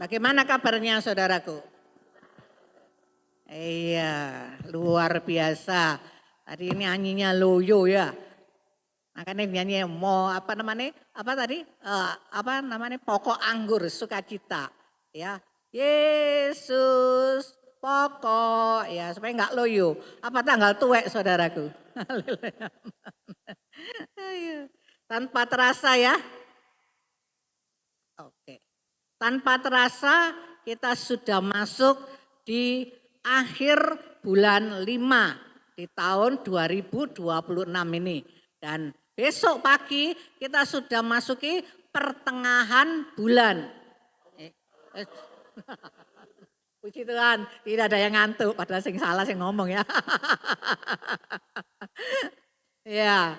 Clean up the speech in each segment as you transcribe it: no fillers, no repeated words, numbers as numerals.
Bagaimana kabarnya saudaraku? Iya, luar biasa. Tadi ini nyanyinya loyo ya. Makanya nyanyi mau apa namanya? Apa tadi? Apa namanya? Pokok anggur sukacita. Ya, Yesus pokok ya supaya nggak loyo. Apa tanggal tuwek saudaraku? Haleluya. Ayo. Tanpa terasa ya. Oke. Tanpa terasa kita sudah masuk di akhir bulan 5 di tahun 2026 ini. Dan besok pagi kita sudah masuki pertengahan bulan. Eh, eh, Puji Tuhan, tidak ada yang ngantuk, padahal sing salah sing ngomong ya. Ya,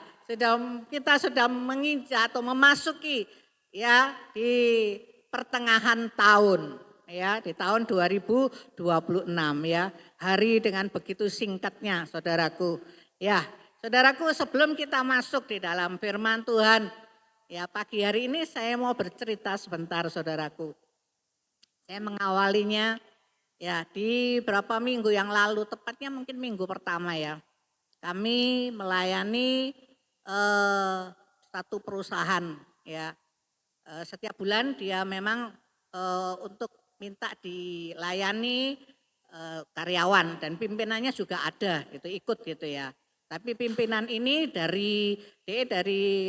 kita sudah menginjak atau memasuki ya di pertengahan tahun ya di tahun 2026 ya. Hari dengan begitu singkatnya saudaraku. Ya, saudaraku sebelum kita masuk di dalam firman Tuhan ya pagi hari ini saya mau bercerita sebentar saudaraku. Saya mengawalinya ya di beberapa minggu yang lalu tepatnya mungkin minggu pertama ya. Kami melayani satu perusahaan ya. Setiap bulan dia memang untuk minta dilayani karyawan dan pimpinannya juga ada gitu ikut gitu ya. Tapi pimpinan ini dari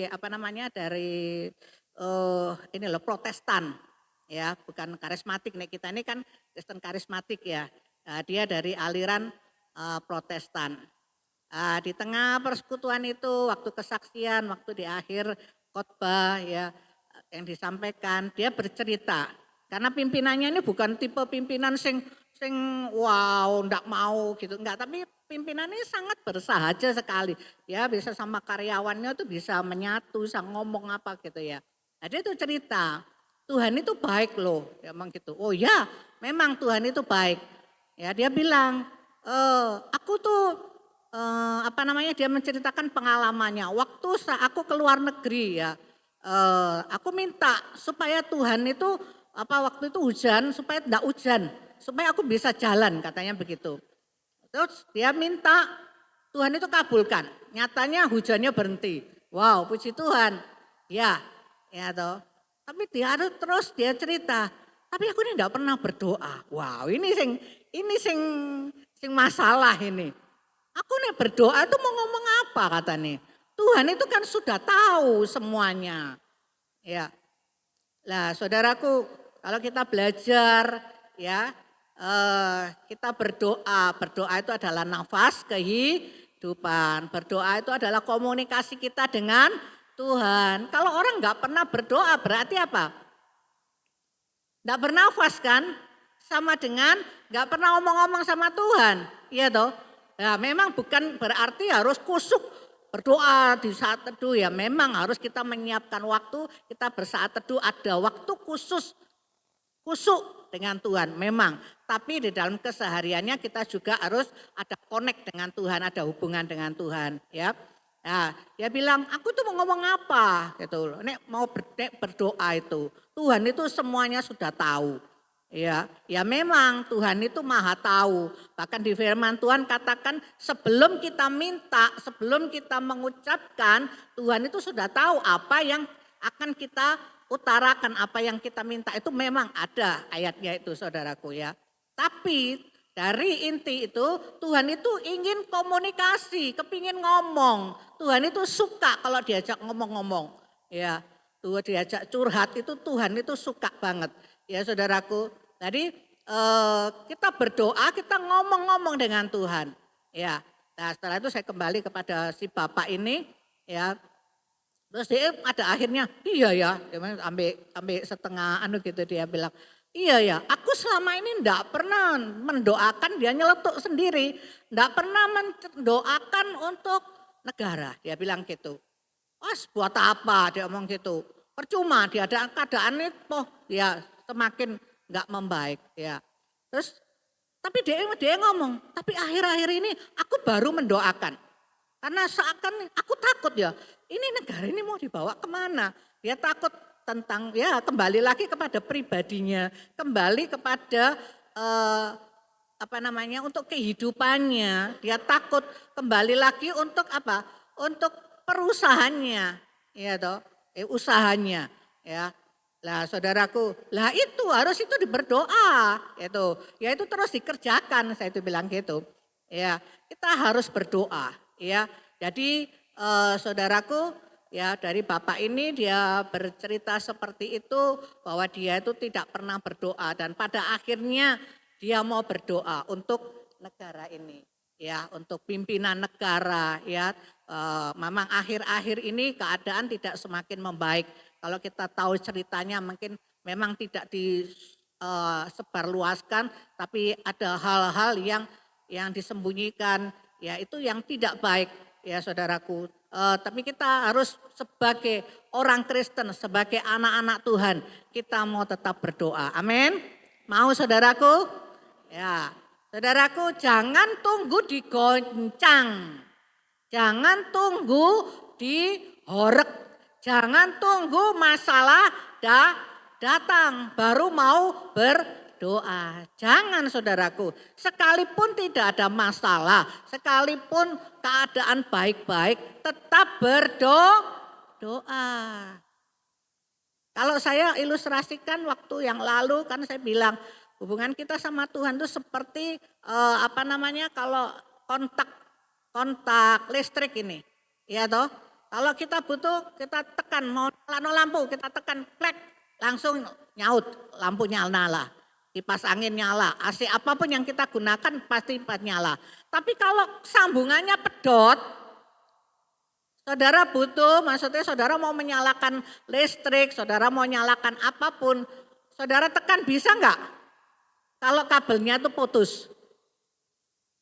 apa namanya dari ini loh Protestan ya bukan karismatik nih kita ini kan Kristen karismatik ya. Dia dari aliran Protestan. Di tengah persekutuan itu waktu kesaksian, waktu di akhir khotbah ya yang disampaikan dia bercerita karena pimpinannya ini bukan tipe pimpinan sing sing wow ndak mau gitu enggak tapi pimpinannya sangat bersahaja sekali ya bisa sama karyawannya tuh bisa menyatu bisa ngomong apa gitu ya. Nah, dia tuh cerita Tuhan itu baik loh emang gitu. Oh ya memang Tuhan itu baik ya dia bilang aku tuh apa namanya dia menceritakan pengalamannya waktu aku ke luar negeri ya aku minta supaya Tuhan itu apa waktu itu hujan supaya tidak hujan supaya aku bisa jalan katanya begitu terus dia minta Tuhan itu kabulkan nyatanya hujannya berhenti wow puji Tuhan ya ya toh tapi dia harus terus dia cerita tapi aku ini tidak pernah berdoa wow ini sing masalah ini. Aku nih berdoa itu mau ngomong apa kata nih. Tuhan itu kan sudah tahu semuanya. Ya, lah saudaraku kalau kita belajar ya kita berdoa. Berdoa itu adalah nafas kehidupan. Berdoa itu adalah komunikasi kita dengan Tuhan. Kalau orang nggak pernah berdoa berarti apa? Nggak bernafas kan? Sama dengan nggak pernah ngomong-ngomong sama Tuhan. Iya toh? Ya memang bukan berarti harus kusuk berdoa di saat teduh ya memang harus kita menyiapkan waktu kita bersaat teduh ada waktu khusus kusuk dengan Tuhan memang tapi di dalam kesehariannya kita juga harus ada connect dengan Tuhan ada hubungan dengan Tuhan ya. Nah, dia bilang aku tuh mau ngomong apa gitu loh. Nek mau berdoa itu Tuhan itu semuanya sudah tahu. Ya, ya memang Tuhan itu maha tahu. Bahkan di firman Tuhan katakan sebelum kita minta, sebelum kita mengucapkan, Tuhan itu sudah tahu apa yang akan kita utarakan, apa yang kita minta. Itu memang ada ayatnya itu saudaraku ya. Tapi dari inti itu Tuhan itu ingin komunikasi, kepingin ngomong. Tuhan itu suka kalau diajak ngomong-ngomong. Ya, Tuhan diajak curhat itu Tuhan itu suka banget. Ya saudaraku, jadi kita berdoa, kita ngomong-ngomong dengan Tuhan. Ya, nah setelah itu saya kembali kepada si bapak ini, ya. Terus dia ada akhirnya, iya ya, dia ambil setengah anu gitu dia bilang, iya ya, aku selama ini ndak pernah mendoakan dia nyeletuk sendiri, ndak pernah mendoakan untuk negara, dia bilang gitu. Mas buat apa dia ngomong gitu, percuma dia ada keadaan itu, ya semakin nggak membaik ya. Terus tapi dia ngomong, tapi akhir-akhir ini aku baru mendoakan. Karena seakan aku takut ya, ini negara ini mau dibawa kemana? Dia takut tentang ya kembali lagi kepada pribadinya, kembali kepada untuk kehidupannya. Dia takut kembali lagi untuk apa? Untuk perusahaannya, ya toh, usahanya, ya. Lah saudaraku, lah itu harus itu berdoa, ya itu terus dikerjakan, saya itu bilang gitu. Ya, kita harus berdoa, ya. Jadi saudaraku, ya dari Bapak ini dia bercerita seperti itu bahwa dia itu tidak pernah berdoa dan pada akhirnya dia mau berdoa untuk negara ini, ya, untuk pimpinan negara, ya. Memang akhir-akhir ini keadaan tidak semakin membaik. Kalau kita tahu ceritanya mungkin memang tidak disebarluaskan, tapi ada hal-hal yang disembunyikan, ya itu yang tidak baik, ya saudaraku. Tapi kita harus sebagai orang Kristen, sebagai anak-anak Tuhan, kita mau tetap berdoa. Amin. Mau saudaraku? Ya, saudaraku jangan tunggu digoncang. Jangan tunggu dihorek. Jangan tunggu masalah datang baru mau berdoa. Jangan saudaraku, sekalipun tidak ada masalah, sekalipun keadaan baik-baik, tetap berdoa. Kalau saya ilustrasikan waktu yang lalu kan saya bilang hubungan kita sama Tuhan itu seperti kalau kontak listrik ini, ya toh. Kalau kita butuh, kita tekan, mau nyala lampu, kita tekan plek, langsung nyaut, lampunya nyala. Kipas angin nyala, AC apapun yang kita gunakan pasti nyala. Tapi kalau sambungannya pedot, saudara butuh, maksudnya saudara mau menyalakan listrik, saudara mau nyalakan apapun, saudara tekan bisa enggak? Kalau kabelnya itu putus,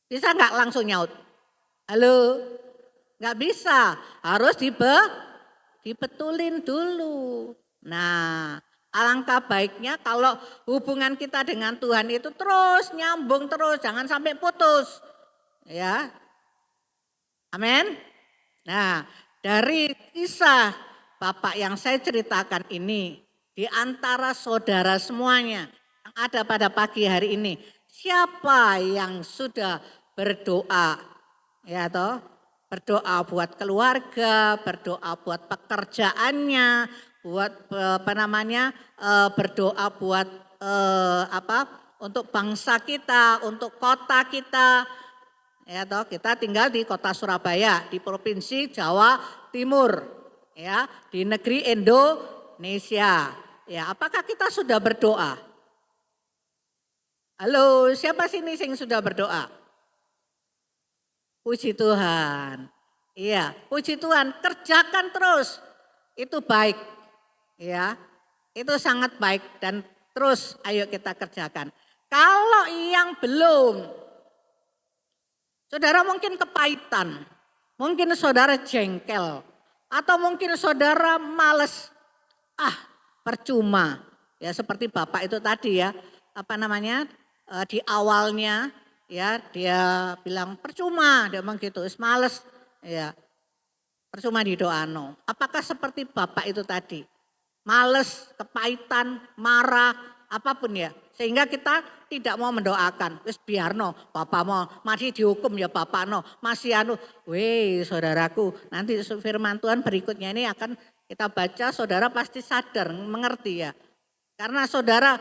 bisa enggak langsung nyaut? Halo? Enggak bisa, harus dibetulin dulu. Nah, alangkah baiknya kalau hubungan kita dengan Tuhan itu terus nyambung terus, jangan sampai putus. Ya. Amin. Nah, dari kisah Bapak yang saya ceritakan ini, di antara saudara semuanya yang ada pada pagi hari ini, siapa yang sudah berdoa? Ya toh? Berdoa buat keluarga, berdoa buat pekerjaannya, buat berdoa buat untuk bangsa kita, untuk kota kita. Ya toh, kita tinggal di kota Surabaya, di provinsi Jawa Timur, ya, di negeri Indonesia. Ya, apakah kita sudah berdoa? Halo, siapa sini yang sudah berdoa? Puji Tuhan. Iya, puji Tuhan, kerjakan terus. Itu baik. Ya. Itu sangat baik dan terus ayo kita kerjakan. Kalau yang belum, saudara mungkin kepahitan, mungkin saudara jengkel, atau mungkin saudara males, percuma. Ya seperti Bapak itu tadi ya, di awalnya, ya dia bilang percuma, dia bilang gitu, males, ya percuma didoano. Apakah seperti Bapak itu tadi, males, kepahitan, marah, apapun ya, sehingga kita tidak mau mendoakan. Wis biarno, Bapak mau masih dihukum ya Bapak no, masih saudaraku, nanti firman Tuhan berikutnya ini akan kita baca, saudara pasti sadar, mengerti ya. Karena saudara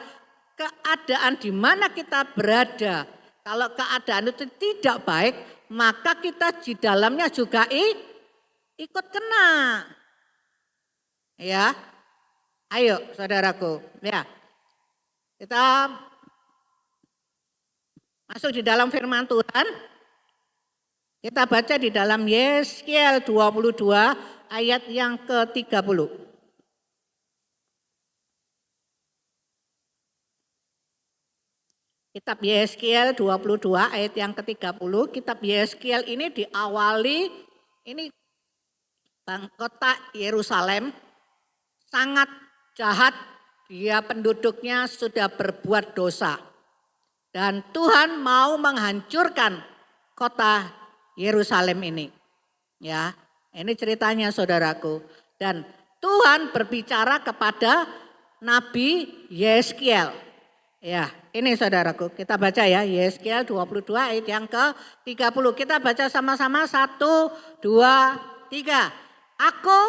keadaan di mana kita berada, kalau keadaan itu tidak baik, maka kita di dalamnya juga ikut kena. Ya, ayo saudaraku, ya. Kita masuk di dalam firman Tuhan. Kita baca di dalam Yeskiel 22 ayat yang ke-30. Kitab Yeskiel 22 ayat yang ke-30, kitab Yeskiel ini diawali, ini kota Yerusalem sangat jahat, dia penduduknya sudah berbuat dosa. Dan Tuhan mau menghancurkan kota Yerusalem ini. Ya, ini ceritanya saudaraku. Dan Tuhan berbicara kepada Nabi Yeskiel. Ya, ini saudaraku, kita baca ya, Yeskiel 22 ayat yang ke-30. Kita baca sama-sama 1, 2, 3. Aku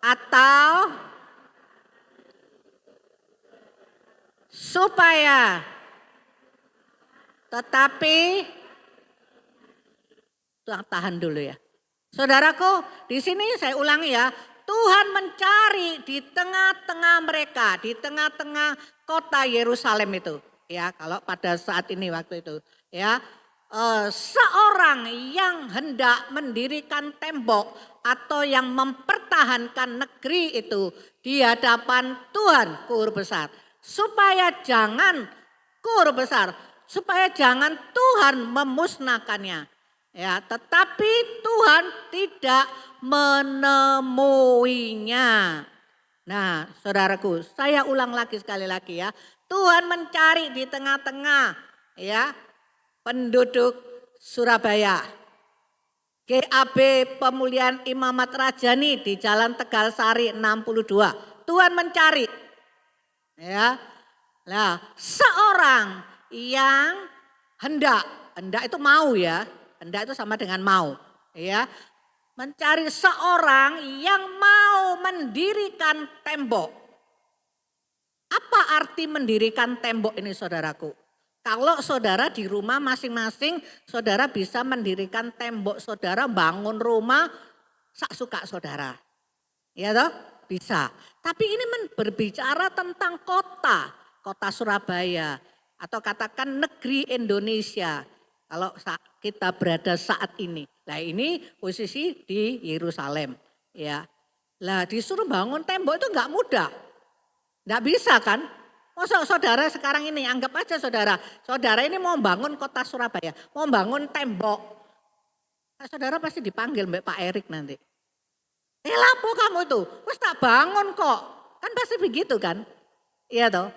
atau supaya, tetapi, tahan dulu ya. Saudaraku, di sini saya ulangi ya, Tuhan mencari di tengah-tengah mereka, di tengah-tengah kota Yerusalem itu. Ya, kalau pada saat ini waktu itu, ya, seorang yang hendak mendirikan tembok atau yang mempertahankan negeri itu di hadapan Tuhan Kur besar, supaya jangan Kur besar, supaya jangan Tuhan memusnahkannya. Ya, tetapi Tuhan tidak menemuinya. Nah, saudaraku, saya ulang lagi sekali lagi ya. Tuhan mencari di tengah-tengah ya penduduk Surabaya. GAB Pemulihan Imamat Rajani di Jalan Tegal Sari 62. Tuhan mencari. Ya. Nah, seorang yang hendak itu mau ya. Hendak itu sama dengan mau, ya. Mencari seorang yang mau mendirikan tembok. Apa arti mendirikan tembok ini saudaraku? Kalau saudara di rumah masing-masing, saudara bisa mendirikan tembok saudara, bangun rumah sak suka saudara. Ya toh? Bisa. Tapi ini berbicara tentang kota Surabaya atau katakan negeri Indonesia. Kalau kita berada saat ini. Nah ini posisi di Yerusalem. Ya. Lah disuruh bangun tembok itu enggak mudah. Enggak bisa kan? Masa saudara sekarang ini anggap aja saudara. Saudara ini mau bangun kota Surabaya. Mau bangun tembok. Nah, saudara pasti dipanggil Mbak Pak Erik nanti. Lapo kamu itu? Wes tak bangun kok. Kan pasti begitu kan? Iya toh.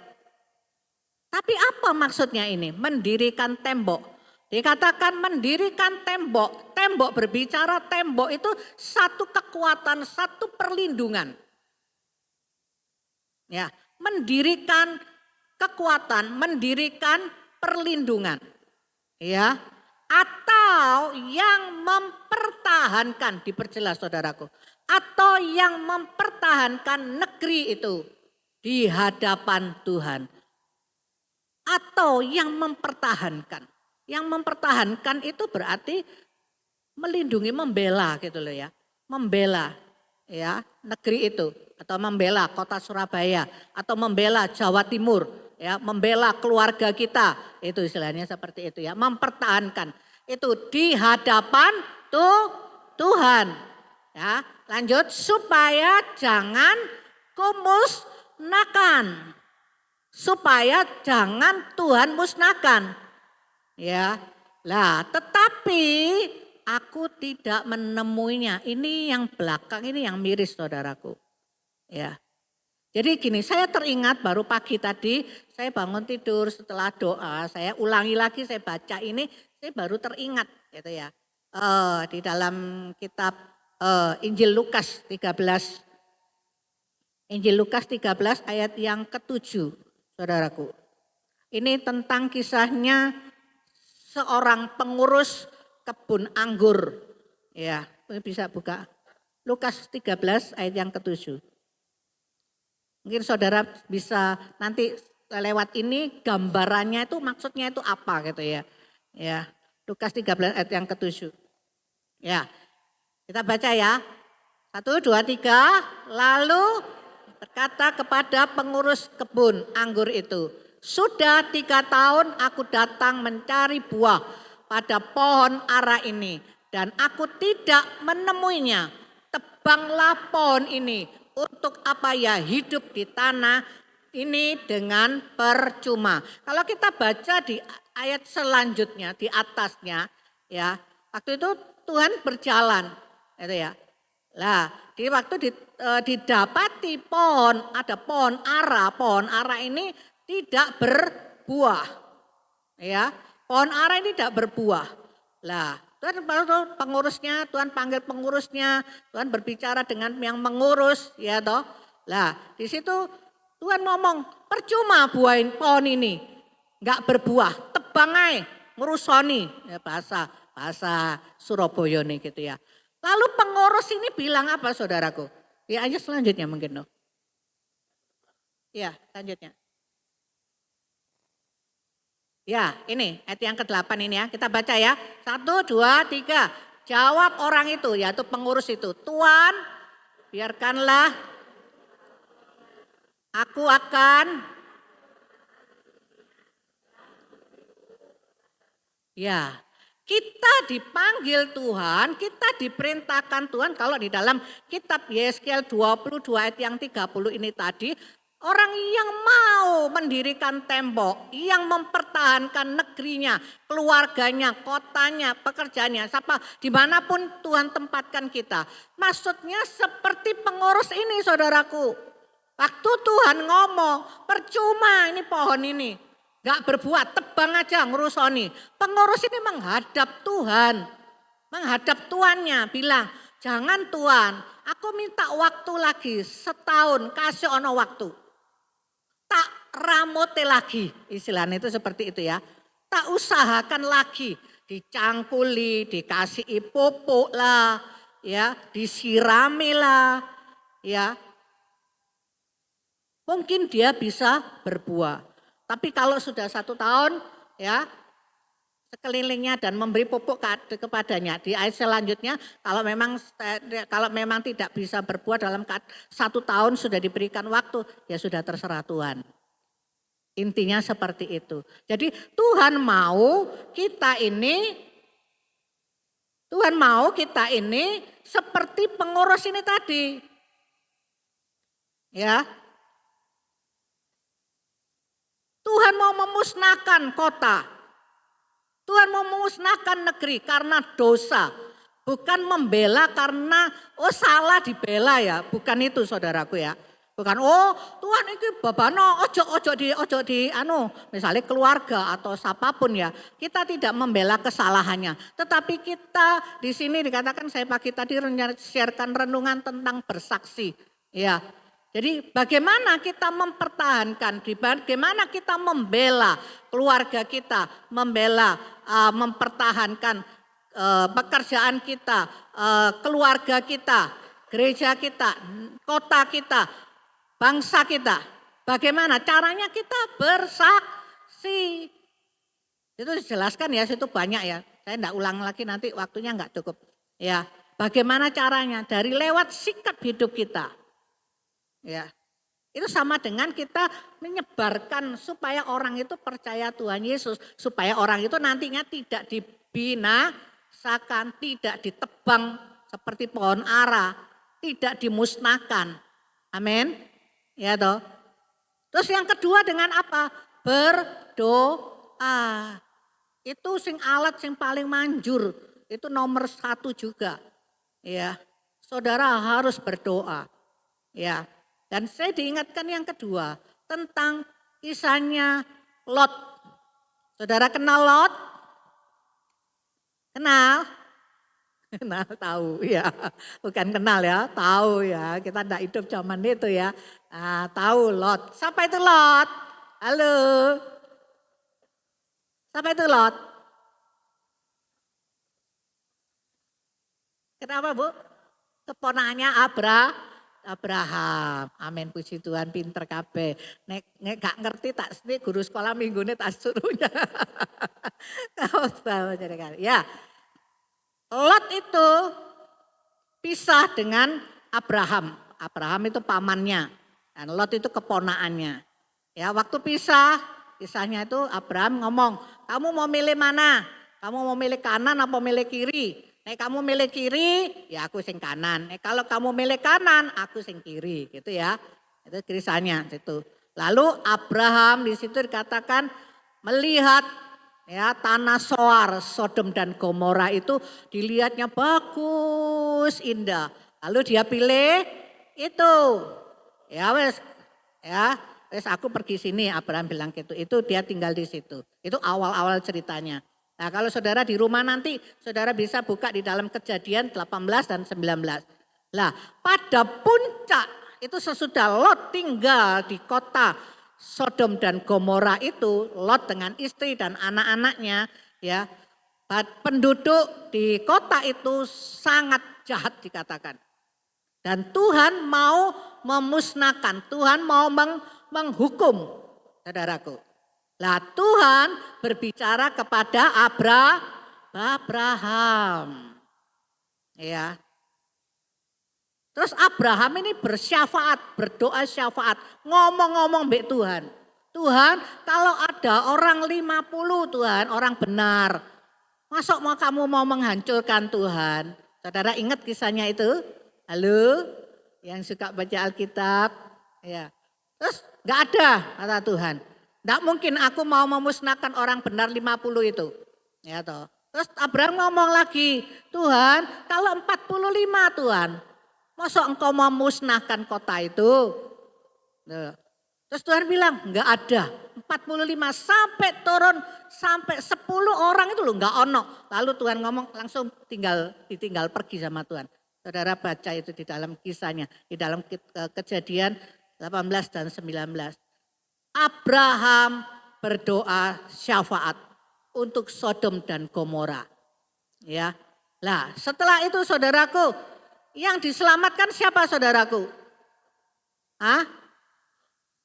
Tapi apa maksudnya ini? Mendirikan tembok. Dikatakan mendirikan tembok. Tembok berbicara tembok itu satu kekuatan, satu perlindungan. Ya, mendirikan kekuatan, mendirikan perlindungan. Ya, atau yang mempertahankan, diperjelas saudaraku. Atau yang mempertahankan negeri itu di hadapan Tuhan. Atau yang mempertahankan. Yang mempertahankan itu berarti melindungi, membela gitu loh ya. Membela ya negeri itu atau membela kota Surabaya atau membela Jawa Timur ya, membela keluarga kita. Itu istilahnya seperti itu ya, mempertahankan. Itu di hadapan Tuhan. Ya, lanjut supaya jangan kumusnahkan. Supaya jangan Tuhan musnahkan. Ya, lah tetapi aku tidak menemuinya. Ini yang belakang, ini yang miris saudaraku. Ya, jadi gini, saya teringat baru pagi tadi saya bangun tidur setelah doa, saya ulangi lagi, saya baca ini, saya baru teringat gitu ya. Di dalam kitab Injil Lukas 13. Injil Lukas 13 ayat yang ke-7, saudaraku. Ini tentang kisahnya seorang pengurus kebun anggur. Ya, bisa buka. Lukas 13 ayat yang ke-7. Mungkin saudara bisa nanti lewat ini gambarannya itu maksudnya itu apa gitu ya. Ya, Lukas 13 ayat yang ke-7. Ya, kita baca ya. 1, 2, 3. Lalu berkata kepada pengurus kebun anggur itu, sudah 3 tahun aku datang mencari buah pada pohon ara ini dan aku tidak menemuinya. Tebanglah pohon ini, untuk apa ya hidup di tanah ini dengan percuma. Kalau kita baca di ayat selanjutnya, di atasnya ya, waktu itu Tuhan berjalan gitu ya. Lah, di waktu didapati pohon, ada pohon ara ini tidak berbuah. Ya, pohon ara ini tidak berbuah. Lah, Tuhan pengurusnya, Tuhan panggil pengurusnya, Tuhan berbicara dengan yang mengurus, ya toh. Lah, di situ Tuhan ngomong, percuma buahin pohon ini, nggak berbuah, tebang aja, ngurusoni, ya bahasa Surabaya nih gitu ya. Lalu pengurus ini bilang apa saudaraku? Ya aja selanjutnya mungkin loh. Ya, selanjutnya. Ya, ini ayat yang ke-8 ini ya. Kita baca ya. 1, 2, 3. Jawab orang itu, yaitu pengurus itu. Tuan, biarkanlah aku akan. Ya, kita dipanggil Tuhan, kita diperintahkan Tuhan. Kalau di dalam kitab Yeskiel 22 ayat yang 30 ini tadi. Orang yang mau mendirikan tembok, yang mempertahankan negerinya, keluarganya, kotanya, pekerjaannya, siapa dimanapun Tuhan tempatkan kita. Maksudnya seperti pengurus ini saudaraku. Waktu Tuhan ngomong, percuma ini pohon ini. Gak berbuat, tebang aja ngurusoni. Pengurus ini menghadap Tuhan. Menghadap tuannya bilang, jangan Tuhan, aku minta waktu lagi setahun, kasih ono waktu. Tak ramote lagi, istilahnya itu seperti itu ya. Tak usahakan lagi, dicangkuli, dikasih pupuk lah, ya, disirami lah, ya. Mungkin dia bisa berbuah. Tapi kalau sudah 1 tahun, ya, sekelilingnya dan memberi pupuk kepadanya. Di ayat selanjutnya kalau memang tidak bisa berbuah dalam 1 tahun sudah diberikan waktu, ya sudah terserah Tuhan. Intinya seperti itu. Jadi Tuhan mau kita ini seperti pengurus ini tadi. Ya. Tuhan mau memusnahkan kota. Tuhan mau memusnahkan negeri karena dosa. Bukan membela karena salah dibela ya. Bukan itu saudaraku ya. Bukan Tuhan ini babano ojo di misalnya keluarga atau siapapun ya. Kita tidak membela kesalahannya. Tetapi kita di sini dikatakan saya pagi tadi sharekan renungan tentang bersaksi. Ya. Jadi bagaimana kita mempertahankan, bagaimana kita membela keluarga kita, mempertahankan pekerjaan kita, keluarga kita, gereja kita, kota kita, bangsa kita. Bagaimana caranya kita bersaksi. Itu dijelaskan ya, situ banyak ya. Saya enggak ulang lagi nanti waktunya enggak cukup. Ya, bagaimana caranya? Dari lewat sikap hidup kita. Ya, itu sama dengan kita menyebarkan supaya orang itu percaya Tuhan Yesus. Supaya orang itu nantinya tidak dibinasakan, tidak ditebang seperti pohon ara. Tidak dimusnahkan. Amin. Ya toh. Terus yang kedua dengan apa? Berdoa. Itu alat sing paling manjur. Itu nomor 1 juga. Ya, saudara harus berdoa. Ya. Dan saya diingatkan yang kedua tentang kisahnya Lot. Saudara kenal Lot? Kenal? Kenal, tahu ya. Bukan kenal ya, tahu ya. Kita tidak hidup zaman itu ya. Nah, tahu Lot. Siapa itu Lot? Halo. Siapa itu Lot? Kenapa Bu? Keponakannya Abraham. Amin, puji Tuhan, pinter kabeh. Nek gak ngerti tak sini guru sekolah minggu ini tak suruhnya. Ya. Lot itu pisah dengan Abraham. Abraham itu pamannya. Dan Lot itu keponakannya. Ya, waktu pisahnya itu Abraham ngomong, "Kamu mau milih mana? Kamu mau milih kanan atau milih kiri?" Nek kamu milih kiri, ya aku sing kanan. Nek kalau kamu milih kanan, aku sing kiri, gitu ya. Itu kisahnya situ. Lalu Abraham di situ dikatakan melihat ya tanah Soar, Sodom dan Gomora itu dilihatnya bagus, indah. Lalu dia pilih itu. Ya wes aku pergi sini, Abraham bilang gitu. Itu dia tinggal di situ. Itu awal-awal ceritanya. Nah kalau saudara di rumah nanti, saudara bisa buka di dalam Kejadian 18 dan 19. Lah pada puncak itu sesudah Lot tinggal di kota Sodom dan Gomora itu, Lot dengan istri dan anak-anaknya, ya, penduduk di kota itu sangat jahat dikatakan. Dan Tuhan mau memusnahkan, Tuhan mau menghukum, saudaraku. Lah Tuhan berbicara kepada Abraham. Ya. Terus Abraham ini bersyafaat, berdoa syafaat, ngomong-ngomong mbek Tuhan. Tuhan, kalau ada orang 50 Tuhan, orang benar. Masuk mau kamu mau menghancurkan Tuhan? Saudara ingat kisahnya itu? Halo? Yang suka baca Alkitab? Ya. Terus enggak ada kata Tuhan. Enggak mungkin aku mau memusnahkan orang benar 50 itu. Ya toh. Terus Abraham ngomong lagi, Tuhan, kalau 45 Tuhan, masa engkau mau memusnahkan kota itu? Nah, terus Tuhan bilang, enggak ada. 45 sampai turun sampai 10 orang itu loh enggak ono. Lalu Tuhan ngomong langsung ditinggal pergi sama Tuhan. Saudara baca itu di dalam kisahnya, di dalam Kejadian 18 dan 19. Abraham berdoa syafaat untuk Sodom dan Gomora. Ya. Lah, setelah itu saudaraku, yang diselamatkan siapa saudaraku? Hah?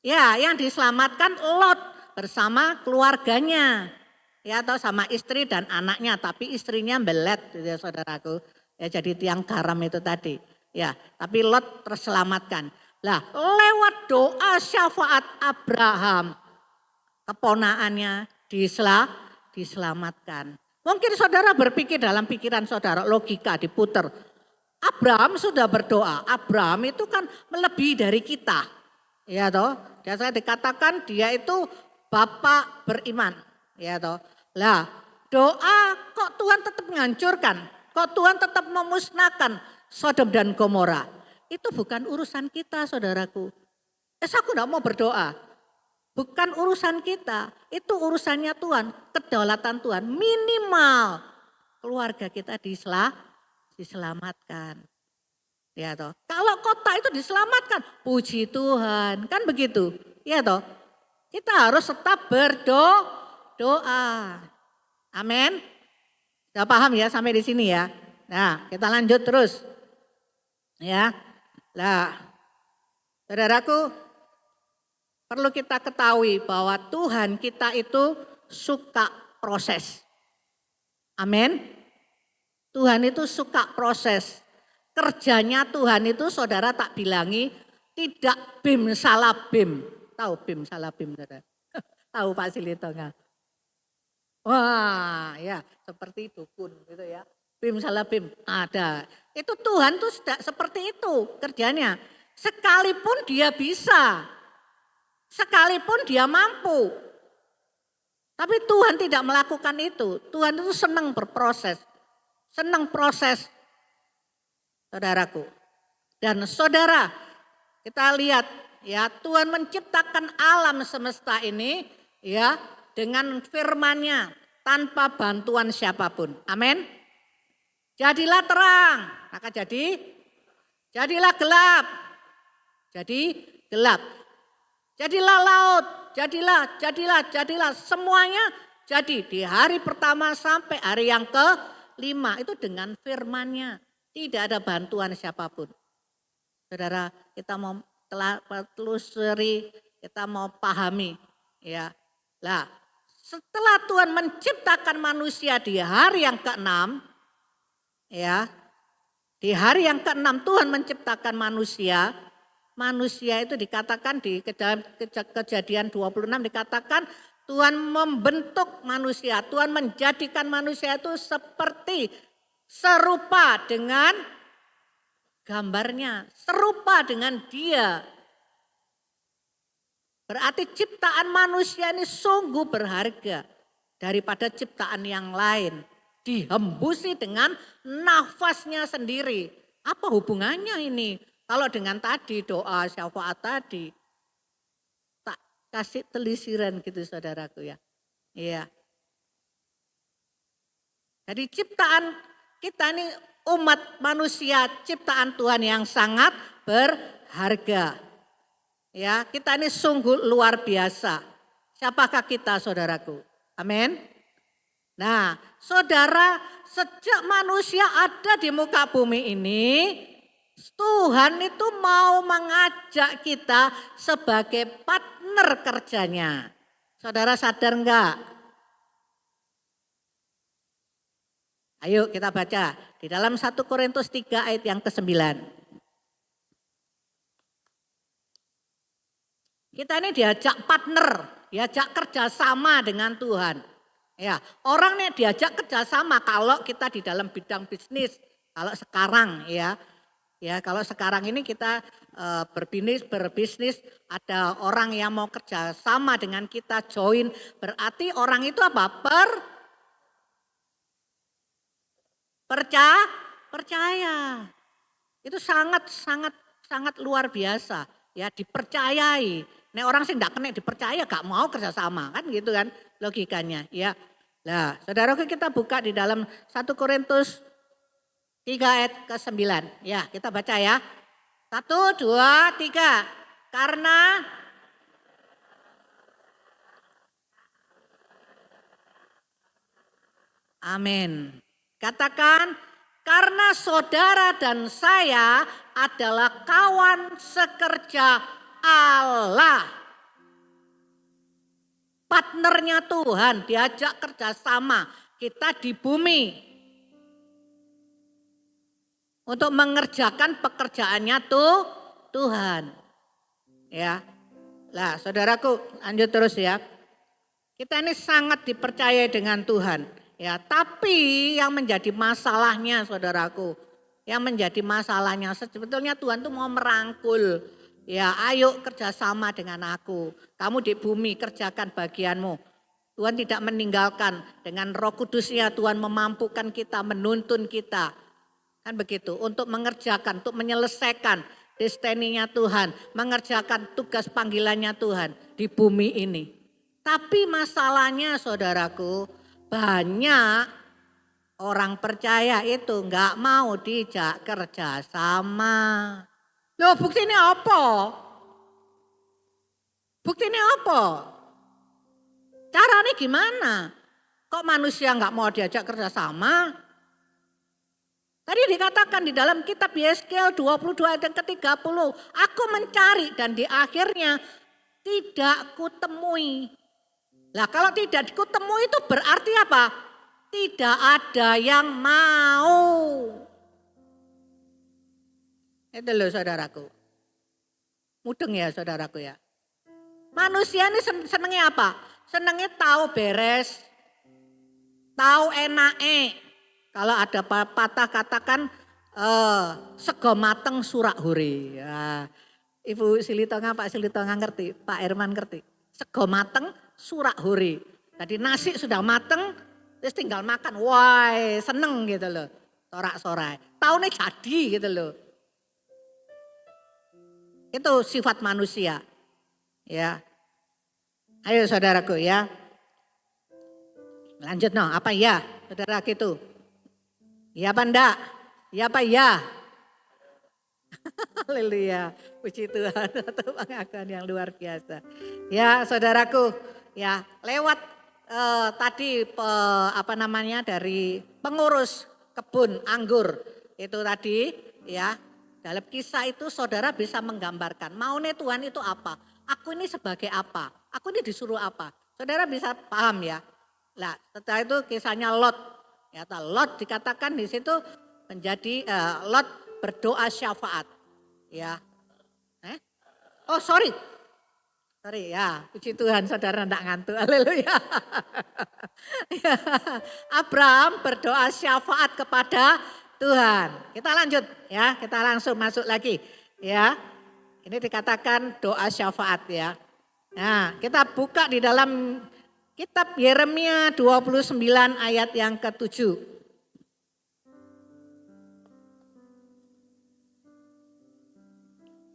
Ya, yang diselamatkan Lot bersama keluarganya. Ya, atau sama istri dan anaknya, tapi istrinya belet ya saudaraku. Ya, jadi tiang garam itu tadi. Ya, tapi Lot terselamatkan. Lah, lewat doa syafaat Abraham, keponaannya diselamatkan. Mungkin saudara berpikir dalam pikiran saudara, logika diputer. Abraham sudah berdoa. Abraham itu kan melebihi dari kita. Ya toh. Dan saya dikatakan dia itu bapak beriman. Ya toh. Lah, doa kok Tuhan tetap menghancurkan? Kok Tuhan tetap memusnahkan Sodom dan Gomora? Itu bukan urusan kita, saudaraku. Aku enggak mau berdoa. Bukan urusan kita, itu urusannya Tuhan, kedaulatan Tuhan. Minimal keluarga kita diselamatkan. Ya toh. Kalau kota itu diselamatkan, puji Tuhan, kan begitu. Ya toh. Kita harus tetap berdoa. Amin. Sudah paham ya sampai di sini ya. Nah, kita lanjut terus. Ya. Lah, saudaraku, perlu kita ketahui bahwa Tuhan kita itu suka proses. Amin. Tuhan itu suka proses. Kerjanya Tuhan itu saudara tak bilangi tidak bim salah bim. Tahu bim salah bim saudara? Tahu Pak Silito enggak? Wah ya seperti dukun gitu ya. Bim salah bim ada. Itu Tuhan tuh sudah seperti itu kerjanya. Sekalipun dia bisa. Sekalipun dia mampu. Tapi Tuhan tidak melakukan itu. Tuhan itu senang berproses. Senang proses. Saudaraku. Dan saudara, kita lihat ya Tuhan menciptakan alam semesta ini ya dengan firman-Nya tanpa bantuan siapapun. Amin. Jadilah terang, maka jadilah gelap. Jadi gelap. Jadilah laut, jadilah semuanya jadi di hari pertama sampai hari yang ke-5 itu dengan firman-Nya. Tidak ada bantuan siapapun. Saudara, kita mau telusuri, kita mau pahami ya. Lah, setelah Tuhan menciptakan manusia di hari yang ke-6 ya. Di hari yang ke-6 Tuhan menciptakan manusia. Manusia itu dikatakan di Kejadian 26 dikatakan Tuhan membentuk manusia. Tuhan menjadikan manusia itu serupa dengan gambarnya, serupa dengan dia. Berarti ciptaan manusia ini sungguh berharga daripada ciptaan yang lain. Dihembusi dengan nafasnya sendiri. Apa hubungannya ini? Kalau dengan tadi doa syafaat tadi. Tak kasih telisiran gitu saudaraku ya. Iya. Jadi ciptaan kita ini umat manusia, ciptaan Tuhan yang sangat berharga. Ya, kita ini sungguh luar biasa. Siapakah kita, saudaraku? Amin. Nah, saudara, sejak manusia ada di muka bumi ini, Tuhan itu mau mengajak kita sebagai partner kerjanya. Saudara sadar enggak? Ayo kita baca di dalam 1 Korintus 3 ayat yang ke-9. Kita ini diajak partner, diajak kerjasama dengan Tuhan. Ya, orang nih diajak kerjasama kalau kita di dalam bidang bisnis. Kalau sekarang ya kalau sekarang ini kita berbisnis ada orang yang mau kerjasama dengan kita join, berarti orang itu apa? Percaya. Itu sangat luar biasa ya, dipercayai. Nek orang sih enggak kena dipercaya gak mau kerjasama kan gitu kan logikanya ya. Nah, saudaraku kita buka di dalam 1 Korintus 3 ayat ke-9. Ya, kita baca ya. 1, 2, 3. Karena amin. Katakan, karena saudara dan saya adalah kawan sekerja Allah. Partnernya Tuhan, diajak kerjasama. Kita di bumi untuk mengerjakan pekerjaannya Tuhan. Ya. Lah, saudaraku, lanjut terus ya. Kita ini sangat dipercaya dengan Tuhan. Ya, tapi yang menjadi masalahnya saudaraku, yang menjadi masalahnya sebetulnya Tuhan tuh mau merangkul. Ya, ayo kerjasama dengan aku. Kamu di bumi kerjakan bagianmu. Tuhan tidak meninggalkan, dengan Roh Kudusnya Tuhan memampukan kita, menuntun kita. Kan begitu, untuk mengerjakan, untuk menyelesaikan destininya Tuhan, mengerjakan tugas panggilannya Tuhan di bumi ini. Tapi masalahnya saudaraku, banyak orang percaya itu enggak mau dijak kerja sama. Loh buktinya apa? Buktinya apa? Caranya gimana? Kok manusia enggak mau diajak kerja sama? Tadi dikatakan di dalam kitab Yeskel 22 ayat yang ke-30. Aku mencari dan di akhirnya tidak kutemui. Lah kalau tidak kutemui itu berarti apa? Tidak ada yang mau. Itu loh saudaraku. Mudeng ya saudaraku ya. Manusia ini senengnya apa? Senengnya tahu beres. Tahu enake. Kalau ada patah katakan sego mateng surak huri. Ya. Ibu Silitonga, Pak Silitonga ngerti, Pak Herman ngerti. Sego mateng surak huri. Jadi nasi sudah mateng, terus tinggal makan. Wah seneng gitu loh. Sorak-sorai. Tahunya jadi gitu loh. Itu sifat manusia. Ya. Ayo saudaraku ya. Lanjut no, apa ya saudara gitu. Ya apa enggak? Ya apa ya? Haleluya. Puji Tuhan, atau pengakuan yang luar biasa. Ya saudaraku, ya lewat tadi dari pengurus kebun anggur itu tadi ya. Dalam kisah itu saudara bisa menggambarkan maunya Tuhan itu apa. Aku ini sebagai apa? Aku ini disuruh apa? Saudara bisa paham ya. Nah setelah itu kisahnya Lot. Ya, Lot dikatakan di situ menjadi Lot berdoa syafaat. Ya. Oh sorry ya, puji Tuhan saudara enggak ngantuk, haleluya. Ya, Abraham berdoa syafaat kepada Tuhan. Kita lanjut ya, kita langsung masuk lagi ya. Ini dikatakan doa syafaat ya. Nah kita buka di dalam kitab Yeremia 29 ayat yang ke-7.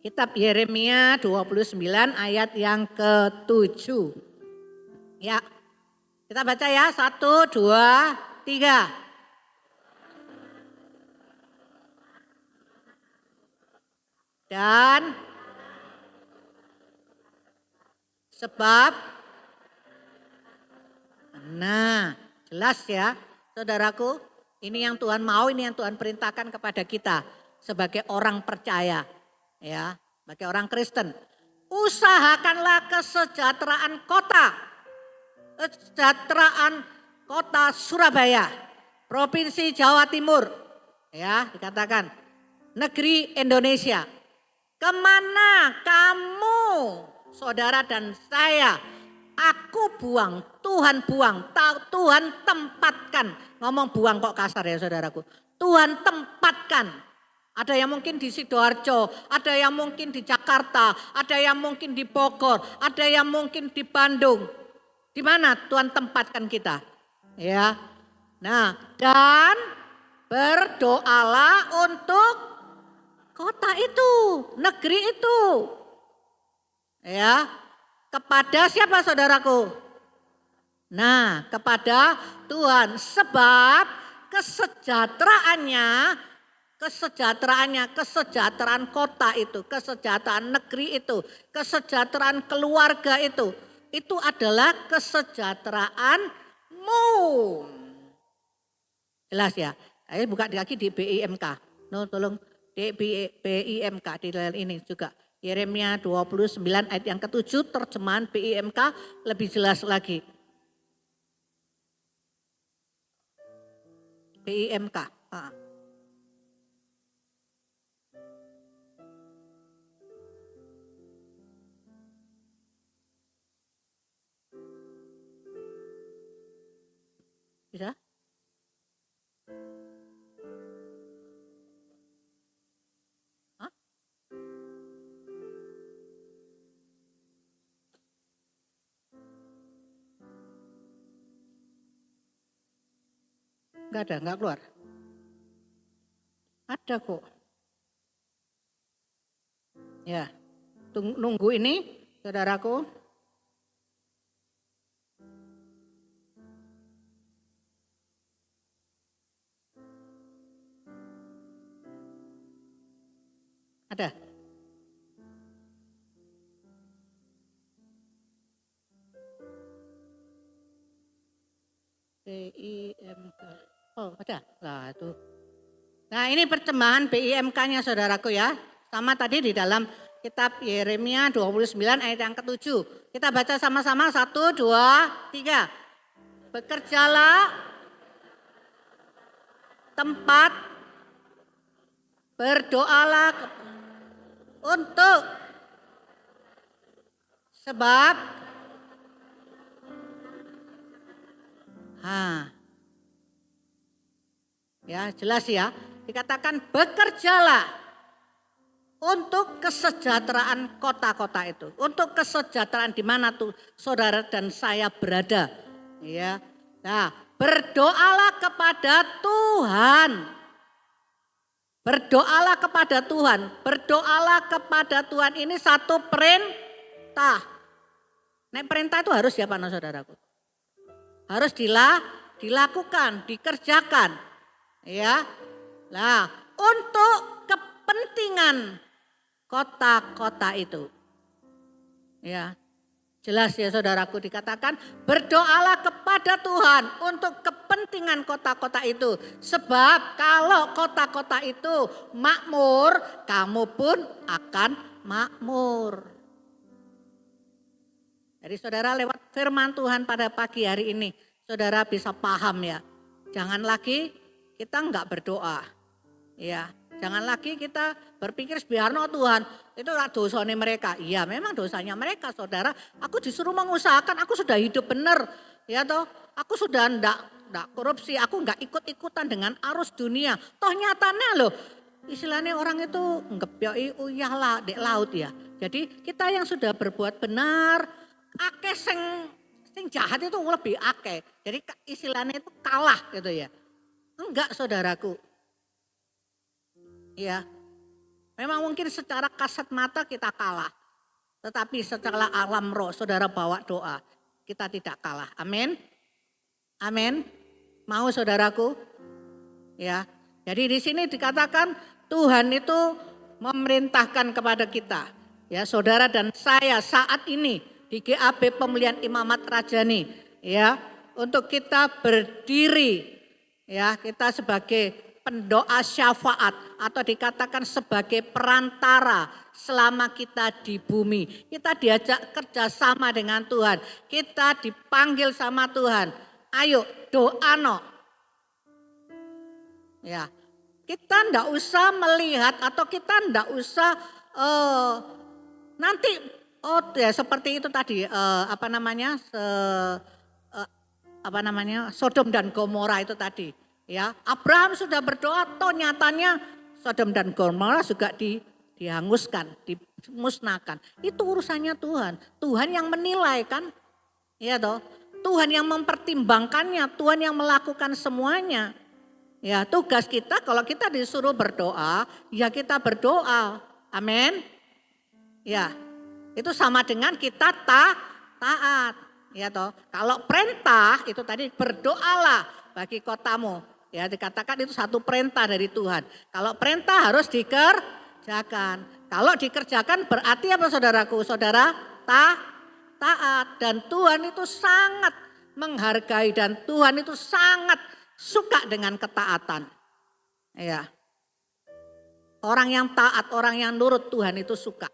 Kitab Yeremia 29 ayat yang ke-7. Ya, kita baca ya 1, 2, 3. dan sebab. Nah, jelas ya saudaraku, ini yang Tuhan mau, ini yang Tuhan perintahkan kepada kita sebagai orang percaya, ya, sebagai orang Kristen. Usahakanlah kesejahteraan kota Surabaya, Provinsi Jawa Timur, ya, dikatakan negeri Indonesia. Kemana kamu, saudara dan saya, aku buang, Tuhan buang, Tuhan tempatkan. Ngomong buang kok kasar ya saudaraku. Tuhan tempatkan. Ada yang mungkin di Sidoarjo, ada yang mungkin di Jakarta, ada yang mungkin di Bogor, ada yang mungkin di Bandung. Di mana Tuhan tempatkan kita? Ya. Nah, dan berdoalah untuk kota itu, negeri itu. Ya. Kepada siapa saudaraku? Nah, kepada Tuhan, sebab kesejahteraan kota itu, kesejahteraan negeri itu, kesejahteraan keluarga itu adalah kesejahteraanmu. Jelas ya? Ayo buka lagi di BIMK. No, tolong di BIMK di dalam ini juga. Yeremia 29 ayat yang ke-7 terjemahan BIMK lebih jelas lagi. BIMK. Bisa? Hah? Enggak keluar. Ada kok. Ya, nunggu ini saudaraku. Ada. BIMK. Oh ada. Nah itu. Nah ini percemahan BIMK-nya saudaraku ya. Sama tadi di dalam kitab Yeremia 29 ayat yang ke-7. Kita baca sama-sama 1, 2, 3. Bekerjalah tempat, berdoalah untuk sebab ya jelas ya, dikatakan bekerjalah untuk kesejahteraan kota-kota itu, untuk kesejahteraan di mana tuh saudara dan saya berada, ya. Nah, berdoalah kepada Tuhan. Berdoalah kepada Tuhan, berdoalah kepada Tuhan ini satu perintah. Nek perintah itu harus ya Pak saudaraku. Harus dilakukan, dikerjakan. Ya. Nah, untuk kepentingan kota-kota itu. Ya. Jelas ya saudaraku, dikatakan berdoalah kepada Tuhan untuk kepentingan kota-kota itu. Sebab kalau kota-kota itu makmur, kamu pun akan makmur. Jadi saudara lewat firman Tuhan pada pagi hari ini, saudara bisa paham ya. Jangan lagi kita enggak berdoa. Ya, jangan lagi kita berpikir biarno Tuhan, itu dosanya mereka. Iya, memang dosanya mereka, saudara. Aku disuruh mengusahakan, aku sudah hidup benar, ya toh. Aku sudah enggak korupsi, aku enggak ikut-ikutan dengan arus dunia. Toh nyatanya loh, istilahnya orang itu ngebyoi uyah lah di laut ya. Jadi kita yang sudah berbuat benar, akeh sing jahat itu lebih akeh. Jadi istilahnya itu kalah gitu ya. Enggak saudaraku. Ya, memang mungkin secara kasat mata kita kalah. Tetapi secara alam roh saudara bawa doa. Kita tidak kalah. Amin. Amin. Mau saudaraku? Ya. Jadi di sini dikatakan Tuhan itu memerintahkan kepada kita, ya saudara dan saya saat ini di GAB Pemulihan Imamat Rajani, ya untuk kita berdiri, ya kita sebagai pendoa syafaat atau dikatakan sebagai perantara selama kita di bumi. Kita diajak kerjasama dengan Tuhan, kita dipanggil sama Tuhan. Ayo doa no. Ya, kita ndak usah melihat atau kita ndak usah nanti ya seperti itu tadi Sodom dan Gomora itu tadi. Ya, Abraham sudah berdoa, toh nyatanya Sodom dan Gomora juga dihanguskan, dimusnahkan. Itu urusannya Tuhan. Tuhan yang menilai kan, ya toh. Tuhan yang mempertimbangkannya, Tuhan yang melakukan semuanya. Ya, tugas kita kalau kita disuruh berdoa, ya kita berdoa. Amin. Ya, itu sama dengan kita taat. Ya toh. Kalau perintah itu tadi berdoalah bagi kotamu. Ya dikatakan itu satu perintah dari Tuhan. Kalau perintah harus dikerjakan. Kalau dikerjakan berarti apa saudaraku? Saudara taat. Dan Tuhan itu sangat menghargai dan Tuhan itu sangat suka dengan ketaatan. Ya. Orang yang taat, orang yang nurut Tuhan itu suka.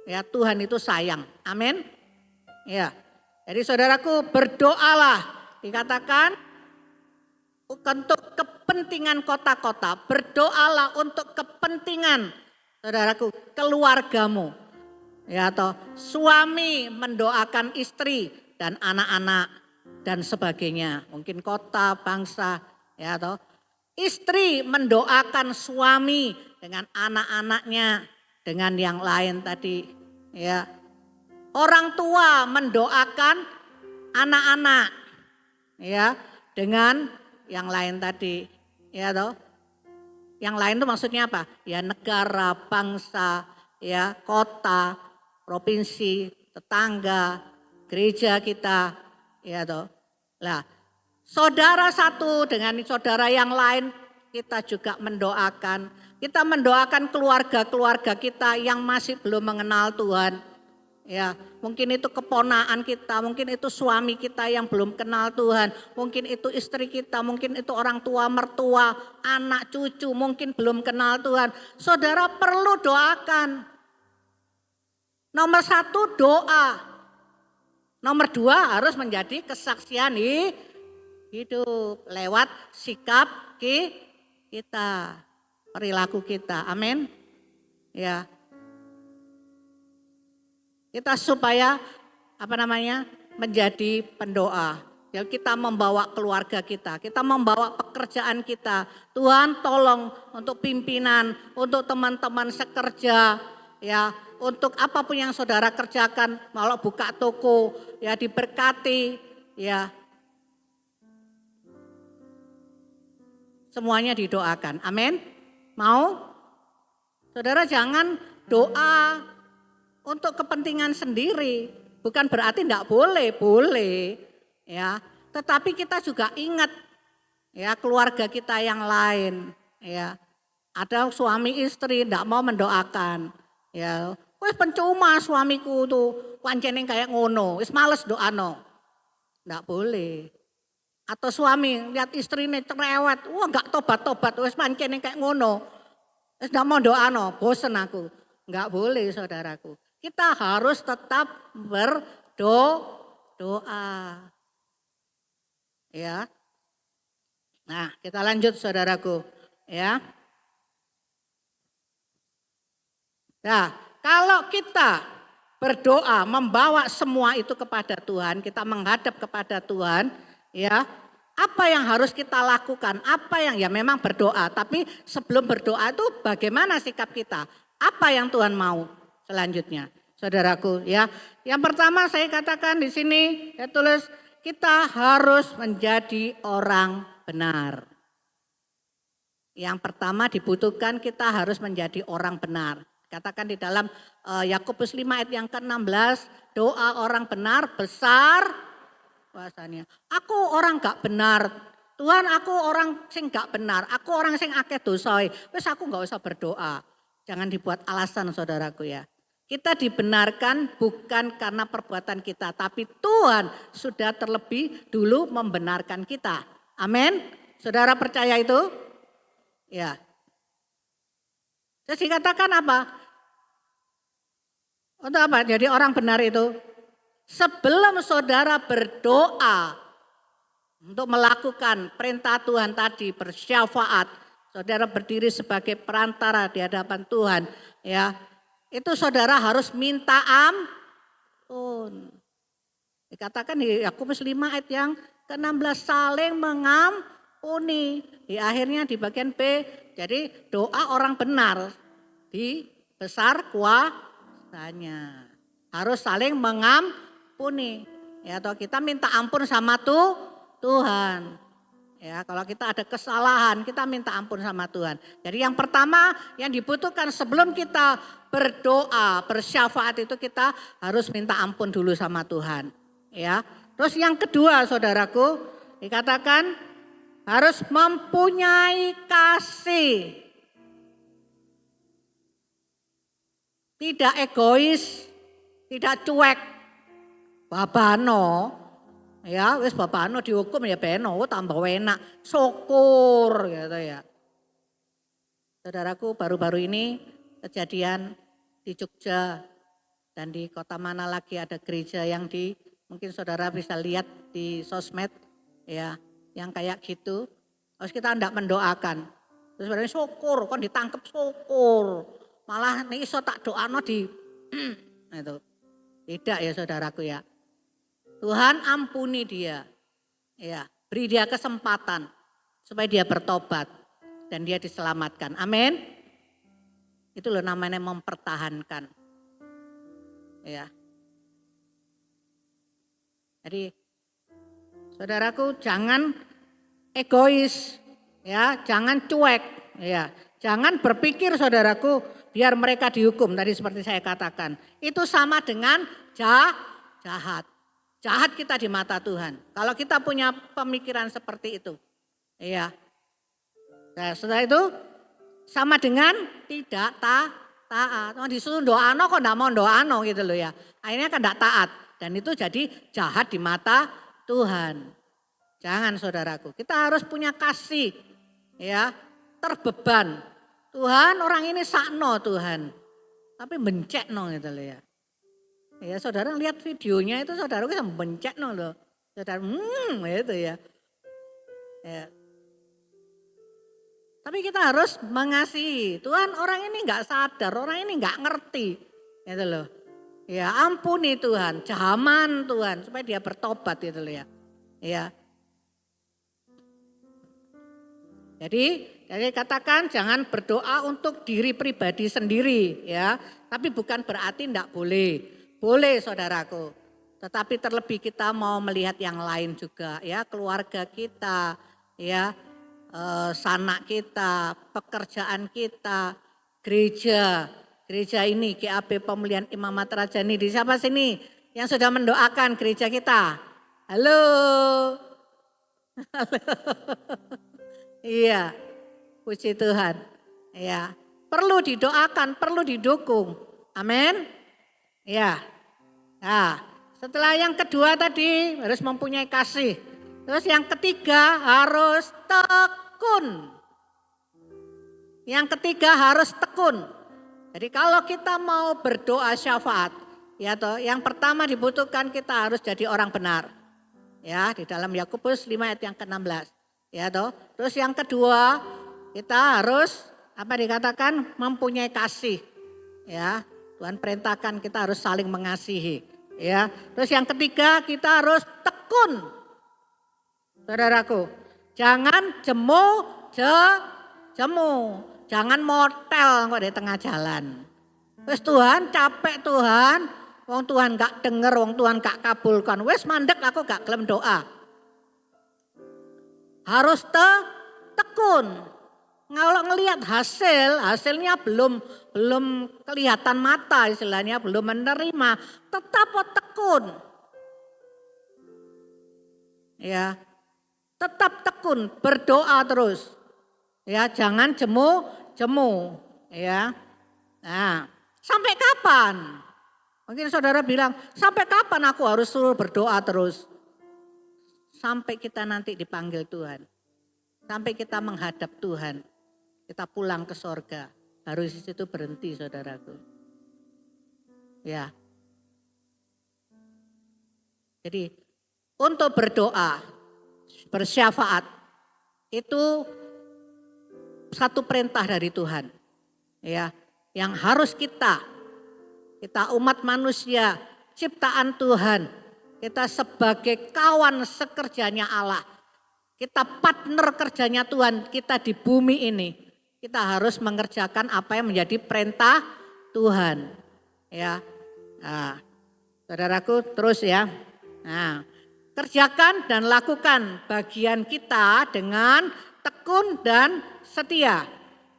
Ya Tuhan itu sayang. Amin. Ya. Jadi saudaraku berdoalah. Dikatakan untuk kepentingan kota-kota, berdoalah untuk kepentingan saudaraku, keluargamu. Ya atau suami mendoakan istri dan anak-anak dan sebagainya. Mungkin kota, bangsa, ya atau istri mendoakan suami dengan anak-anaknya, dengan yang lain tadi, ya. Orang tua mendoakan anak-anak, ya, dengan yang lain tadi, ya toh. Yang lain itu maksudnya apa? Ya negara, bangsa, ya kota, provinsi, tetangga, gereja kita, ya toh. Lah, saudara satu dengan saudara yang lain kita juga mendoakan. Kita mendoakan keluarga-keluarga kita yang masih belum mengenal Tuhan. Ya, mungkin itu keponaan kita, mungkin itu suami kita yang belum kenal Tuhan, mungkin itu istri kita, mungkin itu orang tua, mertua, anak, cucu, mungkin belum kenal Tuhan. Saudara perlu doakan. Nomor satu doa. Nomor dua harus menjadi kesaksian hidup lewat sikap kita, perilaku kita. Amin. Ya. Kita supaya menjadi pendoa. Ya kita membawa keluarga kita membawa pekerjaan kita. Tuhan tolong untuk pimpinan, untuk teman-teman sekerja, ya, untuk apapun yang saudara kerjakan, kalau buka toko, ya diberkati, ya. Semuanya didoakan. Amin. Mau? Saudara jangan doa untuk kepentingan sendiri, bukan berarti tidak boleh, ya. Tetapi kita juga ingat, ya keluarga kita yang lain, ya. Ada suami istri tidak mau mendoakan, ya. Wes pencuma suamiku tuh pancen kayak ngono, wis males doano, tidak boleh. Atau suami lihat istrinya cerewet, wah nggak tobat, wes pancen kayak ngono, wes tidak mau doano, bosen aku, nggak boleh saudaraku. Kita harus tetap berdoa. Ya. Nah, kita lanjut saudaraku, ya. Nah, kalau kita berdoa membawa semua itu kepada Tuhan, kita menghadap kepada Tuhan, ya. Apa yang harus kita lakukan? Apa yang ya memang berdoa, tapi sebelum berdoa itu bagaimana sikap kita? Apa yang Tuhan mau? Selanjutnya, saudaraku, ya. Yang pertama saya katakan di sini, saya tulis kita harus menjadi orang benar. Yang pertama dibutuhkan kita harus menjadi orang benar. Katakan di dalam Yakobus 5 ayat yang ke-16, doa orang benar besar kuasanya. Aku orang gak benar, Tuhan aku orang sing gak benar, aku orang sing akeh dosa, wis aku gak usah berdoa. Jangan dibuat alasan saudaraku ya. Kita dibenarkan bukan karena perbuatan kita, tapi Tuhan sudah terlebih dulu membenarkan kita. Amin. Saudara percaya itu? Ya. Terus dikatakan apa? Untuk apa? Jadi orang benar itu sebelum saudara berdoa untuk melakukan perintah Tuhan tadi, bersyafaat, saudara berdiri sebagai perantara di hadapan Tuhan, ya. Itu saudara harus minta ampun. Dikatakan di Yakobus 5 ayat yang ke-16 saling mengampuni. Di akhirnya di bagian B, jadi doa orang benar di besar kuasanya. Harus saling mengampuni. Ya, atau kita minta ampun sama Tuhan. Ya, kalau kita ada kesalahan, kita minta ampun sama Tuhan. Jadi yang pertama yang dibutuhkan sebelum kita berdoa, bersyafaat itu kita harus minta ampun dulu sama Tuhan. Ya. Terus yang kedua saudaraku, dikatakan harus mempunyai kasih. Tidak egois, tidak cuek. Babano. Ya, wis bapakno dihukum ya beno, tambah enak, syukur gitu ya. Saudaraku, baru-baru ini kejadian di Jogja dan di kota mana lagi ada gereja yang mungkin saudara bisa lihat di sosmed ya, yang kayak gitu. Terus kita hendak mendoakan. Terus sebenarnya syukur, kon ditangkep syukur. Malah nih iso tak doano di itu. Tidak ya saudaraku ya. Tuhan ampuni dia, ya, beri dia kesempatan supaya dia bertobat dan dia diselamatkan. Amin. Itu loh namanya mempertahankan. Ya. Jadi saudaraku jangan egois, ya, jangan cuek, ya, jangan berpikir saudaraku biar mereka dihukum. Tadi seperti saya katakan, itu sama dengan jahat. Jahat kita di mata Tuhan. Kalau kita punya pemikiran seperti itu. Iya. Nah, setelah itu sama dengan tidak taat. Disuruh doano kok enggak mau doano gitu loh ya. Akhirnya kan enggak taat. Dan itu jadi jahat di mata Tuhan. Jangan saudaraku. Kita harus punya kasih. Ya. Terbeban. Tuhan orang ini sakno Tuhan. Tapi bencekno gitu loh ya. Ya saudara lihat videonya itu saudara bisa bencet loh. Saudara gitu ya. Ya. Tapi kita harus mengasihi. Tuhan orang ini enggak sadar, orang ini enggak ngerti. Gitu loh. Ya ampuni Tuhan, jaman Tuhan supaya dia bertobat gitu loh ya. Ya. Jadi katakan jangan berdoa untuk diri pribadi sendiri ya. Tapi bukan berarti enggak boleh. Boleh saudaraku, tetapi terlebih kita mau melihat yang lain juga ya, keluarga kita, ya, sanak kita, pekerjaan kita, gereja ini GAB Pemulihan Imamat Rajani. Di siapa sini yang sudah mendoakan gereja kita? Halo. Iya, puji Tuhan. Ya, perlu didoakan, perlu didukung. Amin. Ya, nah setelah yang kedua tadi harus mempunyai kasih. Terus yang ketiga harus tekun. Yang ketiga harus tekun. Jadi kalau kita mau berdoa syafaat, ya toh, yang pertama dibutuhkan kita harus jadi orang benar. Ya, di dalam Yakobus 5 ayat yang ke-16. Ya toh. Terus yang kedua kita harus apa dikatakan mempunyai kasih. Ya. Tuhan perintahkan kita harus saling mengasihi. Ya. Terus yang ketiga kita harus tekun. Saudaraku, jangan jemu. Jangan motel kok di tengah jalan. Wes Tuhan capek Tuhan. Wong Tuhan gak denger, wong Tuhan gak kabulkan. Wes mandek aku gak gelem doa. Harus tekun. Kalau ngelihat hasilnya belum kelihatan mata istilahnya, belum menerima, tetap tekun. Ya, tetap tekun, berdoa terus. Ya, jangan jemu, ya. Nah, sampai kapan? Mungkin saudara bilang, sampai kapan aku harus suruh berdoa terus? Sampai kita nanti dipanggil Tuhan. Sampai kita menghadap Tuhan. Kita pulang ke sorga. Harus di situ berhenti saudaraku. Ya. Jadi untuk berdoa, bersyafaat, itu satu perintah dari Tuhan. Ya, yang harus kita umat manusia, ciptaan Tuhan, kita sebagai kawan sekerjanya Allah, kita partner kerjanya Tuhan, kita di bumi ini, kita harus mengerjakan apa yang menjadi perintah Tuhan. Ya, nah, saudaraku terus ya. Nah, kerjakan dan lakukan bagian kita dengan tekun dan setia.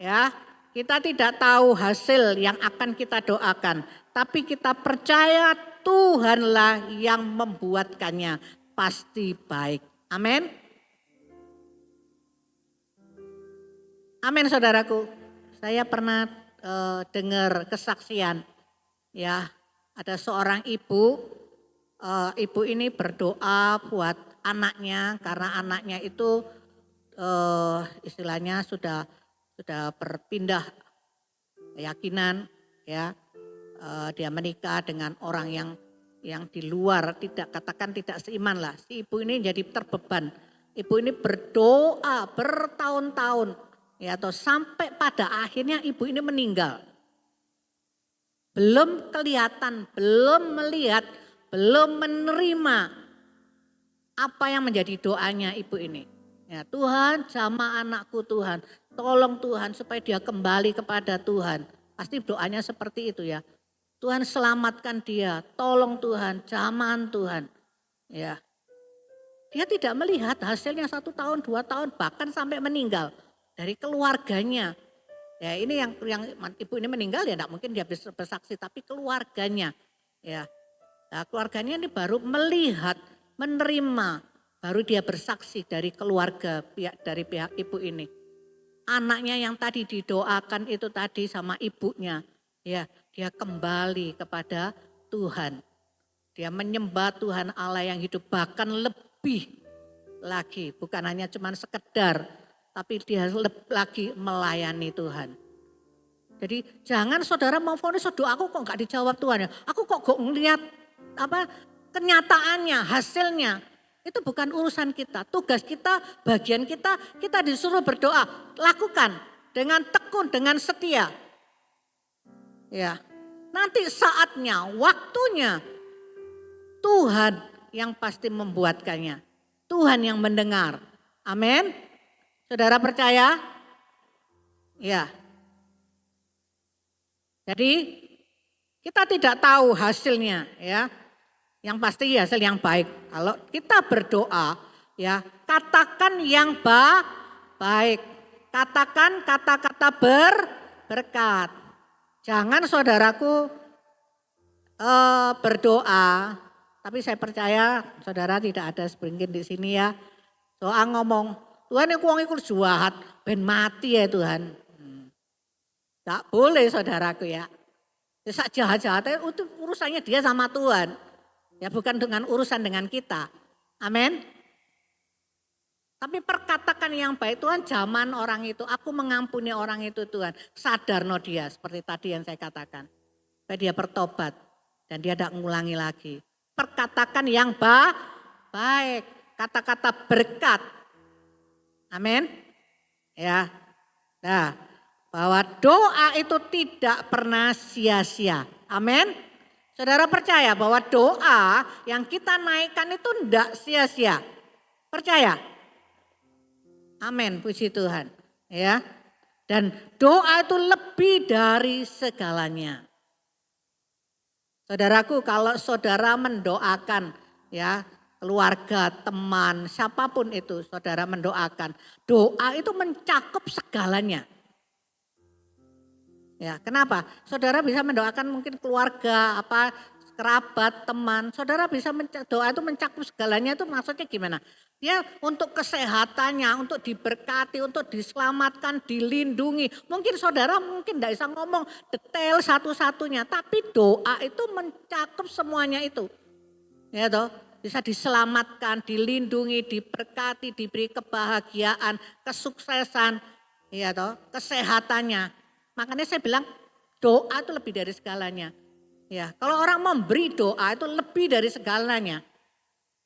Ya, kita tidak tahu hasil yang akan kita doakan, tapi kita percaya Tuhanlah yang membuatkannya pasti baik. Amin. Amin saudaraku. Saya pernah dengar kesaksian, ya, ada seorang ibu, ibu ini berdoa buat anaknya karena anaknya itu istilahnya sudah berpindah keyakinan, ya, dia menikah dengan orang yang di luar, tidak seiman lah. Si ibu ini jadi terbeban. Ibu ini berdoa bertahun-tahun, ya, atau sampai pada akhirnya ibu ini meninggal. Belum kelihatan, belum melihat, belum menerima apa yang menjadi doanya ibu ini. Ya, Tuhan jamah anakku Tuhan, tolong Tuhan supaya dia kembali kepada Tuhan. Pasti doanya seperti itu ya. Tuhan selamatkan dia, tolong Tuhan, jamah Tuhan. Ya, dia tidak melihat hasilnya 1 tahun, 2 tahun, bahkan sampai meninggal dari keluarganya. Ya, ini yang ibu ini meninggal ya, tidak mungkin dia bisa bersaksi, tapi keluarganya, ya, nah, keluarganya ini baru melihat, menerima, baru dia bersaksi dari keluarga dari pihak ibu ini. Anaknya yang tadi didoakan itu tadi sama ibunya, ya, dia kembali kepada Tuhan. Dia menyembah Tuhan Allah yang hidup, bahkan lebih lagi, bukan hanya cuma sekedar, tapi dia lagi melayani Tuhan. Jadi jangan saudara mau vonis, doaku kok enggak dijawab Tuhan ya. Aku kok gak ngeliat kenyataannya, hasilnya. Itu bukan urusan kita. Tugas kita, bagian kita disuruh berdoa. Lakukan dengan tekun, dengan setia. Ya, nanti saatnya, waktunya Tuhan yang pasti membuatkannya. Tuhan yang mendengar. Amin. Saudara percaya? Ya. Jadi kita tidak tahu hasilnya ya. Yang pasti hasil yang baik. Kalau kita berdoa ya, katakan yang baik. Katakan kata-kata berkat. Jangan saudaraku berdoa, tapi saya percaya saudara tidak ada sebringkin di sini ya. Doa ngomong, Tuhan aku wong iku jahat, ben mati ya Tuhan. Tak boleh saudaraku ya. Sak jahat-jahatnya itu urusannya dia sama Tuhan. Ya bukan dengan urusan dengan kita. Amin. Tapi perkatakan yang baik, Tuhan zaman orang itu, aku mengampuni orang itu Tuhan. Sadar no dia seperti tadi yang saya katakan. Supaya dia bertobat dan dia tidak mengulangi lagi. Perkatakan yang baik, kata-kata berkat. Amin. Ya. Nah, bahwa doa itu tidak pernah sia-sia. Amin. Saudara percaya bahwa doa yang kita naikkan itu tidak sia-sia. Percaya? Amin, puji Tuhan. Ya. Dan doa itu lebih dari segalanya. Saudaraku, kalau saudara mendoakan ya, keluarga, teman, siapapun itu saudara mendoakan. Doa itu mencakup segalanya. Ya, kenapa? Saudara bisa mendoakan mungkin keluarga, kerabat, teman. Saudara bisa doa itu mencakup segalanya itu maksudnya gimana? Dia untuk kesehatannya, untuk diberkati, untuk diselamatkan, dilindungi. Mungkin saudara mungkin tidak bisa ngomong detail satu-satunya, tapi doa itu mencakup semuanya itu. Ya toh, bisa diselamatkan, dilindungi, diberkati, diberi kebahagiaan, kesuksesan, ya toh, kesehatannya. Makanya saya bilang doa itu lebih dari segalanya. Ya, kalau orang memberi doa itu lebih dari segalanya.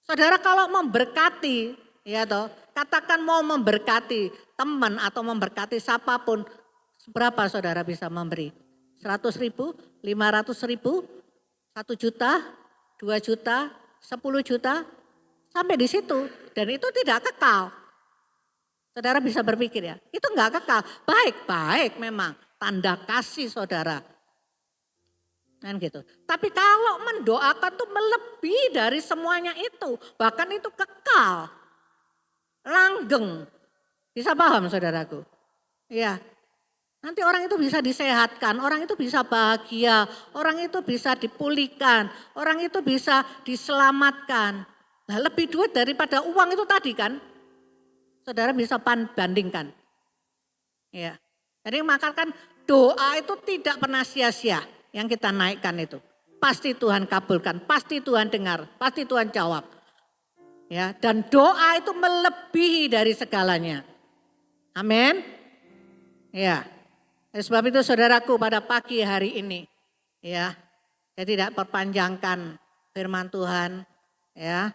Saudara kalau memberkati, ya toh, katakan mau memberkati teman atau memberkati siapapun, berapa saudara bisa memberi? 100.000, 500.000, 1 juta, 2 juta, 10 juta, sampai di situ. Dan itu tidak kekal. Saudara bisa berpikir ya, itu enggak kekal. Baik-baik memang, tanda kasih saudara. Kan gitu. Tapi kalau mendoakan tuh melebihi dari semuanya itu. Bahkan itu kekal. Langgeng. Bisa paham saudaraku? Ya. Nanti orang itu bisa disehatkan, orang itu bisa bahagia, orang itu bisa dipulihkan, orang itu bisa diselamatkan. Nah lebih duit daripada uang itu tadi kan. Saudara bisa bandingkan. Ya. Jadi maka kan doa itu tidak pernah sia-sia. Yang kita naikkan itu. Pasti Tuhan kabulkan, pasti Tuhan dengar, pasti Tuhan jawab. Ya, dan doa itu melebihi dari segalanya. Amin. Ya. Sebab itu saudaraku pada pagi hari ini, ya, saya tidak perpanjangkan firman Tuhan, ya.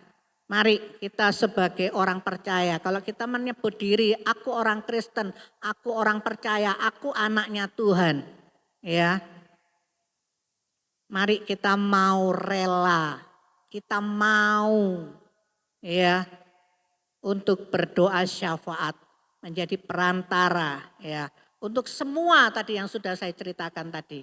Mari kita sebagai orang percaya, kalau kita menyebut diri, aku orang Kristen, aku orang percaya, aku anaknya Tuhan, ya. Mari kita mau rela, kita mau ya untuk berdoa syafaat, menjadi perantara ya untuk semua tadi yang sudah saya ceritakan tadi.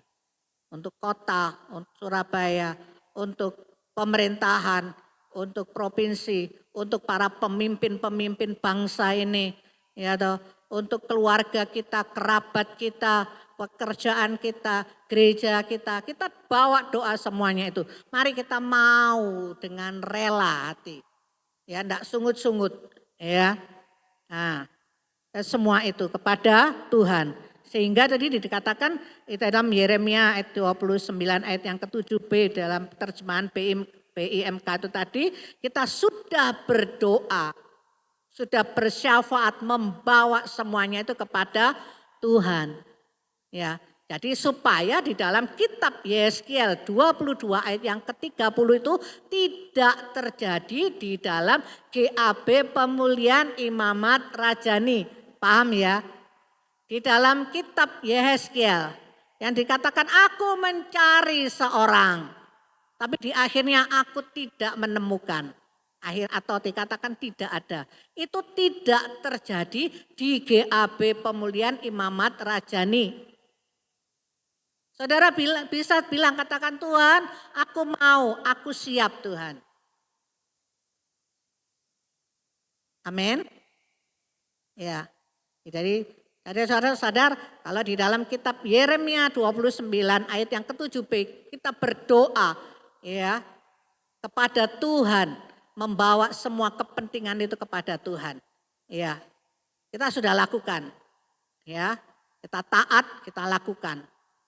Untuk kota, untuk Surabaya, untuk pemerintahan, untuk provinsi, untuk para pemimpin-pemimpin bangsa ini, ya toh, untuk keluarga kita, kerabat kita, pekerjaan kita, gereja kita bawa doa semuanya itu. Mari kita mau dengan rela hati. Ya, enggak sungut-sungut, ya. Nah, semua itu kepada Tuhan. Sehingga tadi dikatakan itu dalam Yeremia ayat 29 ayat yang ke-7b dalam terjemahan BIMK itu tadi, kita sudah berdoa, sudah bersyafaat membawa semuanya itu kepada Tuhan. Ya, jadi supaya di dalam kitab Yeskiel 22 ayat yang ke-30 itu tidak terjadi di dalam GAB pemulihan imamat rajani. Paham ya? Di dalam kitab Yeskiel yang dikatakan aku mencari seorang. Tapi di akhirnya aku tidak menemukan. Akhir atau dikatakan tidak ada. Itu tidak terjadi di GAB pemulihan imamat rajani. Saudara bisa bilang katakan Tuhan aku mau, aku siap Tuhan. Amin. Ya, jadi saudara sadar kalau di dalam kitab Yeremia 29 ayat yang ke-7b kita berdoa ya kepada Tuhan, membawa semua kepentingan itu kepada Tuhan. Ya, kita sudah lakukan. Ya, kita taat, kita lakukan.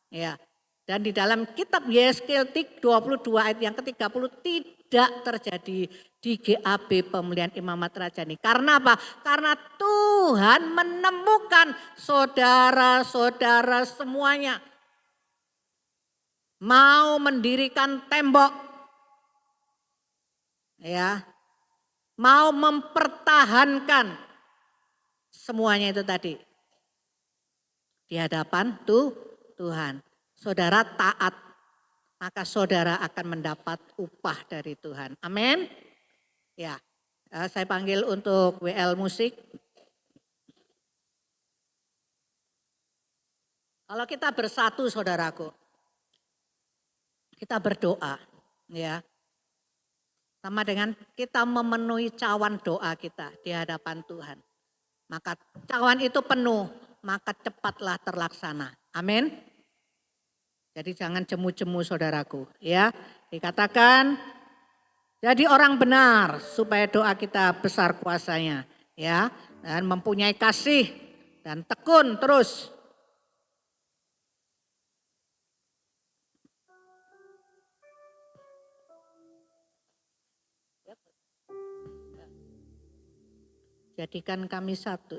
Ya, dan di dalam kitab Yeskiel 22 ayat yang ke-30 tidak terjadi di GAB pemulihan imamat rajani. Karena apa? Karena Tuhan menemukan saudara-saudara semuanya mau mendirikan tembok. Ya. Mau mempertahankan semuanya itu tadi. Di hadapan Tuhan. Saudara taat, maka saudara akan mendapat upah dari Tuhan. Amin. Ya, saya panggil untuk WL musik. Kalau kita bersatu saudaraku, kita berdoa ya. Sama dengan kita memenuhi cawan doa kita di hadapan Tuhan. Maka cawan itu penuh, maka cepatlah terlaksana. Amin. Jadi jangan jemu-jemu saudaraku ya. Dikatakan jadi orang benar supaya doa kita besar kuasanya, ya, dan mempunyai kasih dan tekun terus. Jadikan kami satu.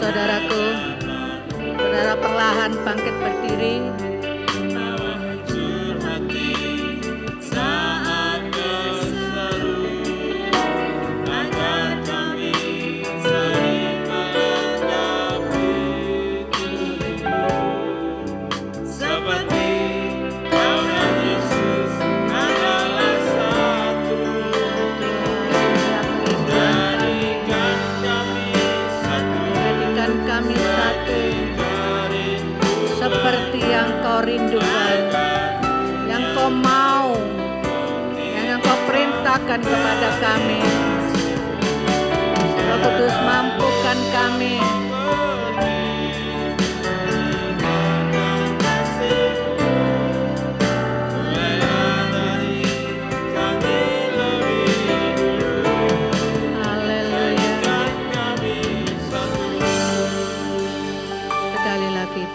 Saudaraku, saudara perlahan bangkit berdiri. Seperti yang kau rindukan, yang kau mau, yang kau perintahkan kepada kami. Roh Kudus, mampukan kami.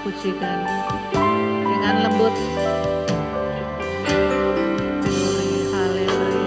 Pujikan dengan lembut. Haleluya.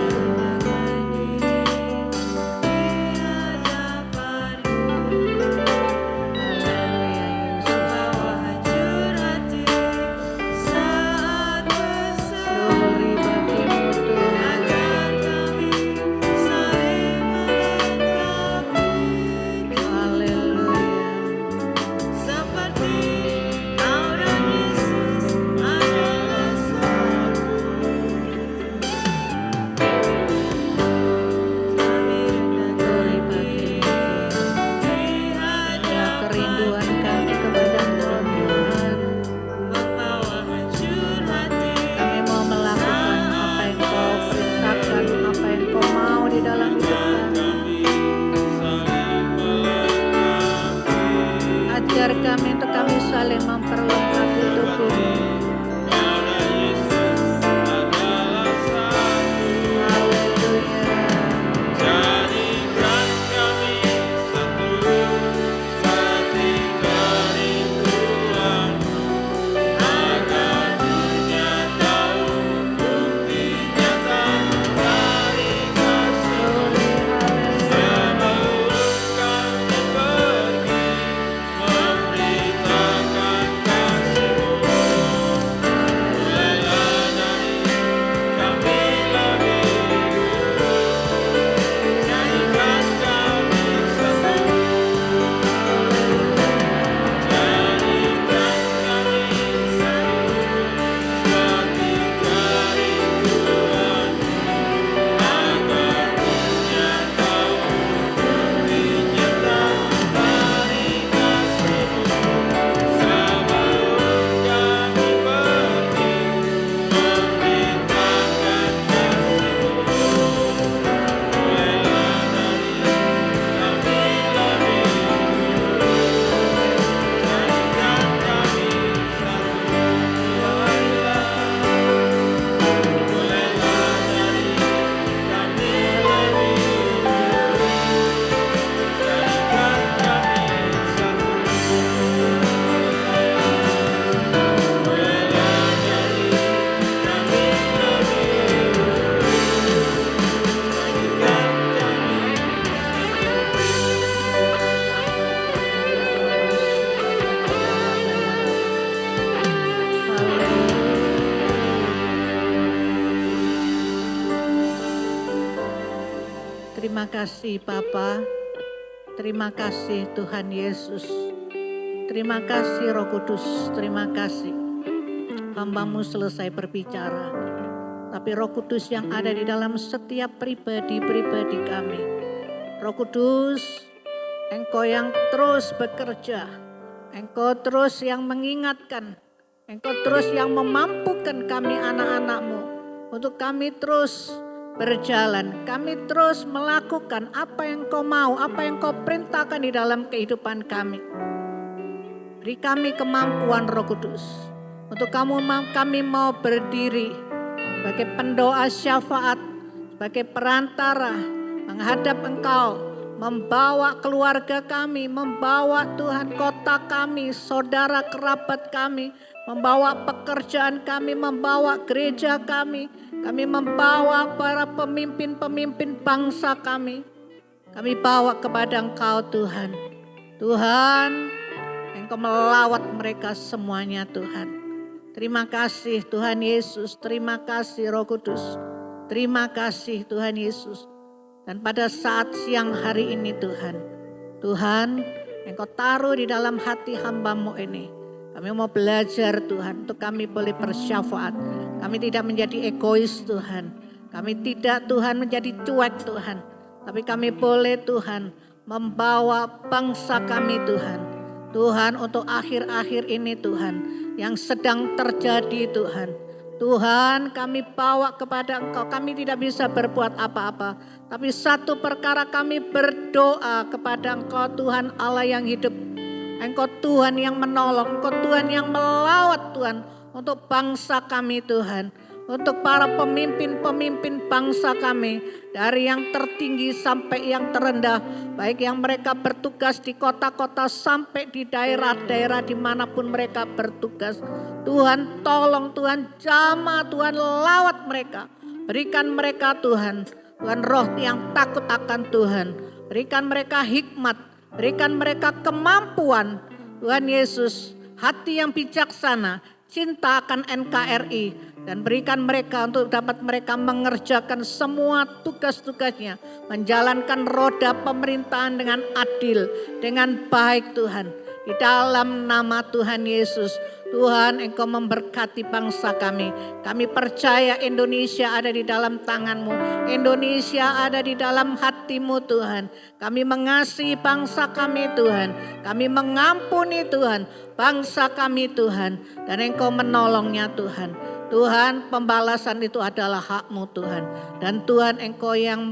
Terima kasih Bapa. Terima kasih Tuhan Yesus. Terima kasih Roh Kudus. Terima kasih. Hamba-Mu selesai berbicara. Tapi Roh Kudus yang ada di dalam setiap pribadi-pribadi kami. Roh Kudus, Engkau yang terus bekerja. Engkau terus yang mengingatkan. Engkau terus yang memampukan kami anak-anak-Mu. Untuk kami terus berjalan. Kami terus melakukan apa yang Kau mau. Apa yang Kau perintahkan di dalam kehidupan kami. Beri kami kemampuan Roh Kudus. Untuk kami mau berdiri sebagai pendoa syafaat. Sebagai perantara menghadap Engkau. Membawa keluarga kami, membawa Tuhan kota kami, saudara kerabat kami, membawa pekerjaan kami, membawa gereja kami, membawa para pemimpin-pemimpin bangsa kami. Kami bawa kepada Engkau Tuhan. Tuhan, Engkau melawat mereka semuanya Tuhan. Terima kasih Tuhan Yesus, terima kasih Roh Kudus, terima kasih Tuhan Yesus. Dan pada saat siang hari ini Tuhan Engkau taruh di dalam hati hamba-Mu ini. Kami mau belajar Tuhan untuk kami boleh bersyafaat. Kami tidak menjadi egois Tuhan. Kami tidak Tuhan menjadi cuek Tuhan. Tapi kami boleh Tuhan membawa bangsa kami Tuhan. Tuhan untuk akhir-akhir ini Tuhan yang sedang terjadi Tuhan. Tuhan kami bawa kepada Engkau, kami tidak bisa berbuat apa-apa. Tapi satu perkara kami berdoa kepada Engkau Tuhan Allah yang hidup. Engkau Tuhan yang menolong, Engkau Tuhan yang melawat Tuhan. Untuk bangsa kami Tuhan. Untuk para pemimpin-pemimpin bangsa kami. Dari yang tertinggi sampai yang terendah. Baik yang mereka bertugas di kota-kota sampai di daerah-daerah dimanapun mereka bertugas. Tuhan tolong, Tuhan jamah, Tuhan lawat mereka. Berikan mereka Tuhan roh yang takut akan Tuhan. Berikan mereka hikmat, berikan mereka kemampuan. Tuhan Yesus, hati yang bijaksana, cinta akan NKRI. Dan berikan mereka untuk dapat mereka mengerjakan semua tugas-tugasnya. Menjalankan roda pemerintahan dengan adil, dengan baik Tuhan. Di dalam nama Tuhan Yesus. Tuhan Engkau memberkati bangsa kami. Kami percaya Indonesia ada di dalam tangan-Mu. Indonesia ada di dalam hati-Mu Tuhan. Kami mengasihi bangsa kami Tuhan. Kami mengampuni Tuhan bangsa kami Tuhan. Dan Engkau menolongnya Tuhan. Tuhan pembalasan itu adalah hak-Mu Tuhan. Dan Tuhan Engkau yang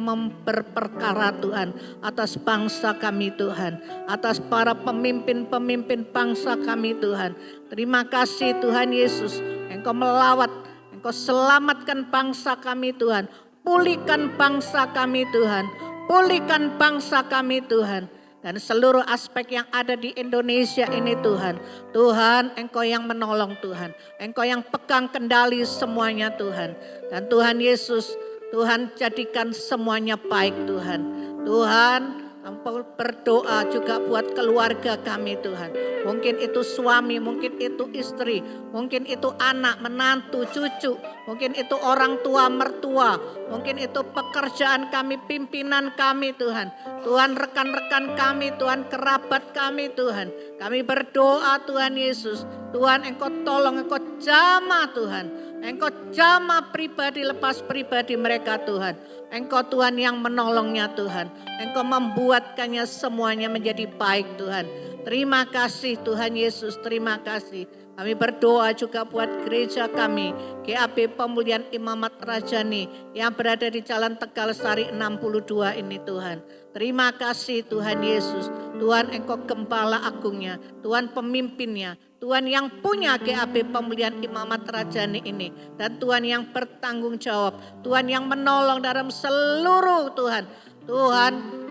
berperkara Tuhan atas bangsa kami Tuhan. Atas para pemimpin-pemimpin bangsa kami Tuhan. Terima kasih Tuhan Yesus. Engkau melawat, Engkau selamatkan bangsa kami Tuhan. Pulihkan bangsa kami Tuhan. Pulihkan bangsa kami Tuhan. Dan seluruh aspek yang ada di Indonesia ini Tuhan. Tuhan Engkau yang menolong Tuhan. Engkau yang pegang kendali semuanya Tuhan. Dan Tuhan Yesus, Tuhan jadikan semuanya baik Tuhan. Tuhan Engkau berdoa juga buat keluarga kami Tuhan. Mungkin itu suami, mungkin itu istri, mungkin itu anak, menantu, cucu. Mungkin itu orang tua, mertua. Mungkin itu pekerjaan kami, pimpinan kami Tuhan. Tuhan rekan-rekan kami, Tuhan kerabat kami Tuhan. Kami berdoa Tuhan Yesus. Tuhan Engkau tolong, Engkau jamah Tuhan. Engkau jamah pribadi lepas pribadi mereka Tuhan. Engkau Tuhan yang menolongnya Tuhan. Engkau membuatkannya semuanya menjadi baik Tuhan. Terima kasih Tuhan Yesus, terima kasih. Kami berdoa juga buat gereja kami, GAP Pemulihan Imamat Rajani yang berada di Jalan Tegal Sari 62 ini Tuhan. Terima kasih Tuhan Yesus, Tuhan Engkau Gembala Agungnya, Tuhan pemimpinnya, Tuhan yang punya GAP Pemulihan Imamat Rajani ini. Dan Tuhan yang bertanggung jawab, Tuhan yang menolong dalam seluruh Tuhan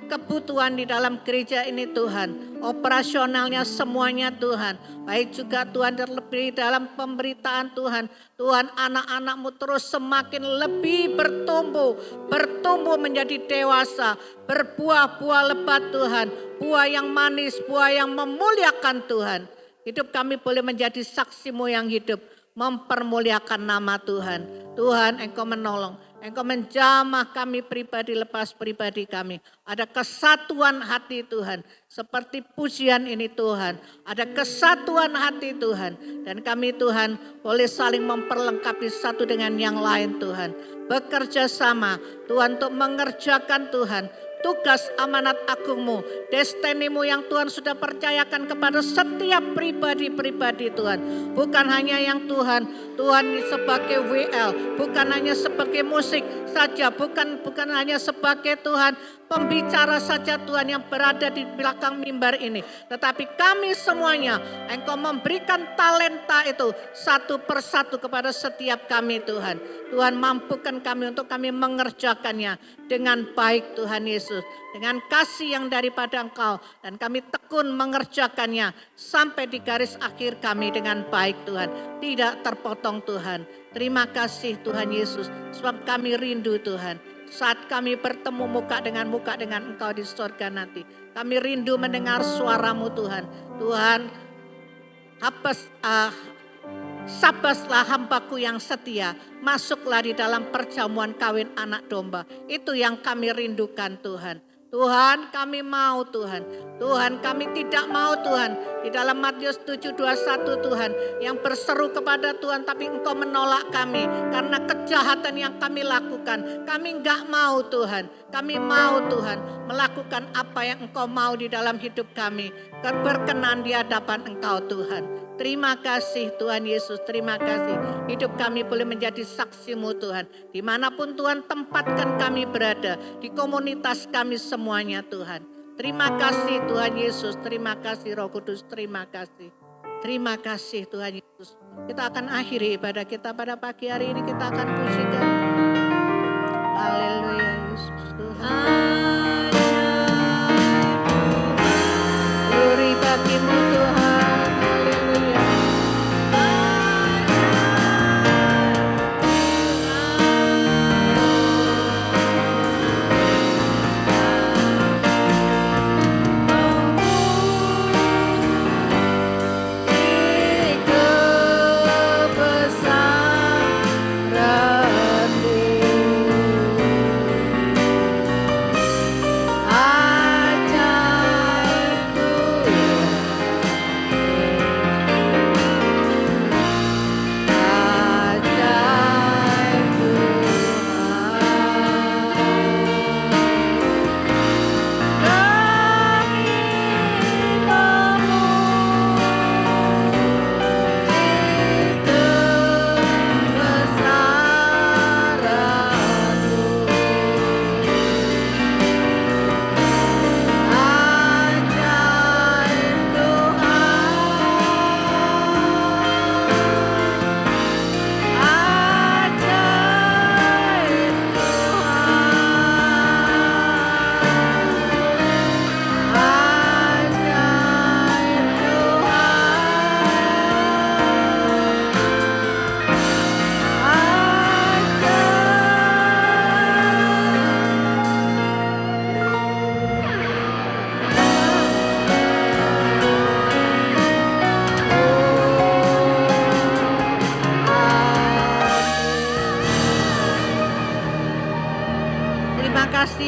kebutuhan di dalam gereja ini Tuhan. Operasionalnya semuanya Tuhan. Baik juga Tuhan terlebih dalam pemberitaan Tuhan. Tuhan anak-anak-Mu terus semakin lebih bertumbuh. Bertumbuh menjadi dewasa. Berbuah-buah lebat Tuhan. Buah yang manis, buah yang memuliakan Tuhan. Hidup kami boleh menjadi saksi-Mu yang hidup. Mempermuliakan nama Tuhan. Tuhan Engkau menolong. Engkau menjamah kami pribadi lepas pribadi kami. Ada kesatuan hati Tuhan. Seperti pujian ini Tuhan. Ada kesatuan hati Tuhan. Dan kami Tuhan boleh saling memperlengkapi satu dengan yang lain Tuhan. Bekerja sama Tuhan untuk mengerjakan Tuhan. Tugas amanat agungmu, destinimu yang Tuhan sudah percayakan kepada setiap pribadi-pribadi Tuhan. Bukan hanya yang Tuhan sebagai WL, bukan hanya sebagai musik saja, bukan hanya sebagai Tuhan pembicara saja Tuhan yang berada di belakang mimbar ini. Tetapi kami semuanya, Engkau memberikan talenta itu satu persatu kepada setiap kami Tuhan. Tuhan mampukan kami untuk kami mengerjakannya dengan baik Tuhan Yesus. Dengan kasih yang daripada Engkau. Dan kami tekun mengerjakannya sampai di garis akhir kami dengan baik Tuhan. Tidak terpotong Tuhan. Terima kasih Tuhan Yesus. Sebab kami rindu Tuhan. Saat kami bertemu muka dengan Engkau di surga nanti. Kami rindu mendengar suaramu Tuhan. Tuhan, sabaslah hambaku yang setia. Masuklah di dalam perjamuan kawin anak domba. Itu yang kami rindukan Tuhan. Tuhan kami mau Tuhan. Tuhan kami tidak mau Tuhan. Di dalam Matius 7:21 Tuhan. Yang berseru kepada Tuhan tapi Engkau menolak kami. Karena kejahatan yang kami lakukan. Kami enggak mau Tuhan. Kami mau Tuhan melakukan apa yang Engkau mau di dalam hidup kami. Berkenan di hadapan Engkau Tuhan. Terima kasih Tuhan Yesus, terima kasih. Hidup kami boleh menjadi saksi-Mu Tuhan. Dimanapun Tuhan tempatkan kami berada. Di komunitas kami semuanya Tuhan. Terima kasih Tuhan Yesus, terima kasih Roh Kudus, terima kasih. Terima kasih Tuhan Yesus. Kita akan akhiri ibadah kita pada pagi hari ini. Kita akan pujikan. Haleluya Yesus Tuhan. Glory bagimu Tuhan.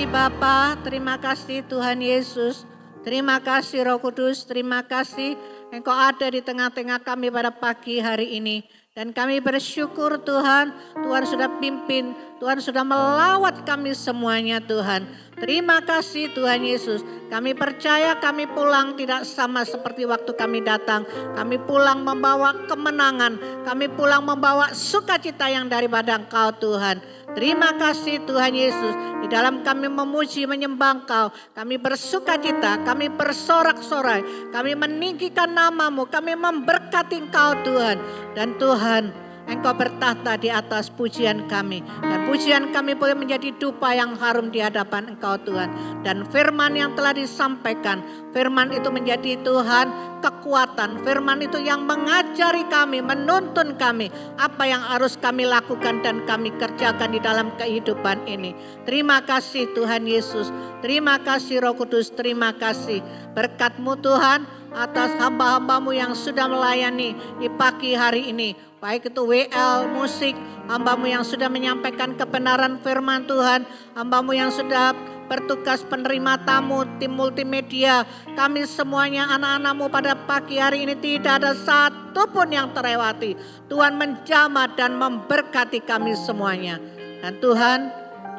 Bapa, terima kasih Tuhan Yesus, terima kasih Roh Kudus, terima kasih Engkau ada di tengah-tengah kami pada pagi hari ini. Dan kami bersyukur Tuhan, Tuhan sudah pimpin, Tuhan sudah melawat kami semuanya Tuhan. Terima kasih Tuhan Yesus, kami percaya kami pulang tidak sama seperti waktu kami datang. Kami pulang membawa kemenangan, kami pulang membawa sukacita yang daripada Engkau Tuhan. Terima kasih Tuhan Yesus, di dalam kami memuji menyembah Engkau, kami bersukacita, kami bersorak-sorai, kami meninggikan nama-Mu, kami memberkati Engkau Tuhan. Dan Tuhan, Engkau bertahta di atas pujian kami. Dan pujian kami boleh menjadi dupa yang harum di hadapan Engkau Tuhan. Dan firman yang telah disampaikan, firman itu menjadi Tuhan kekuatan. Firman itu yang mengajari kami, menuntun kami. Apa yang harus kami lakukan dan kami kerjakan di dalam kehidupan ini. Terima kasih Tuhan Yesus. Terima kasih Roh Kudus, terima kasih. Berkat-Mu Tuhan, atas hamba-hambamu yang sudah melayani di pagi hari ini. Baik itu WL, musik, hambamu yang sudah menyampaikan kebenaran firman Tuhan, hambamu yang sudah bertugas penerima tamu, tim multimedia. Kami semuanya anak-anakmu pada pagi hari ini tidak ada satu pun yang terlewati. Tuhan menjamah dan memberkati kami semuanya. Dan Tuhan,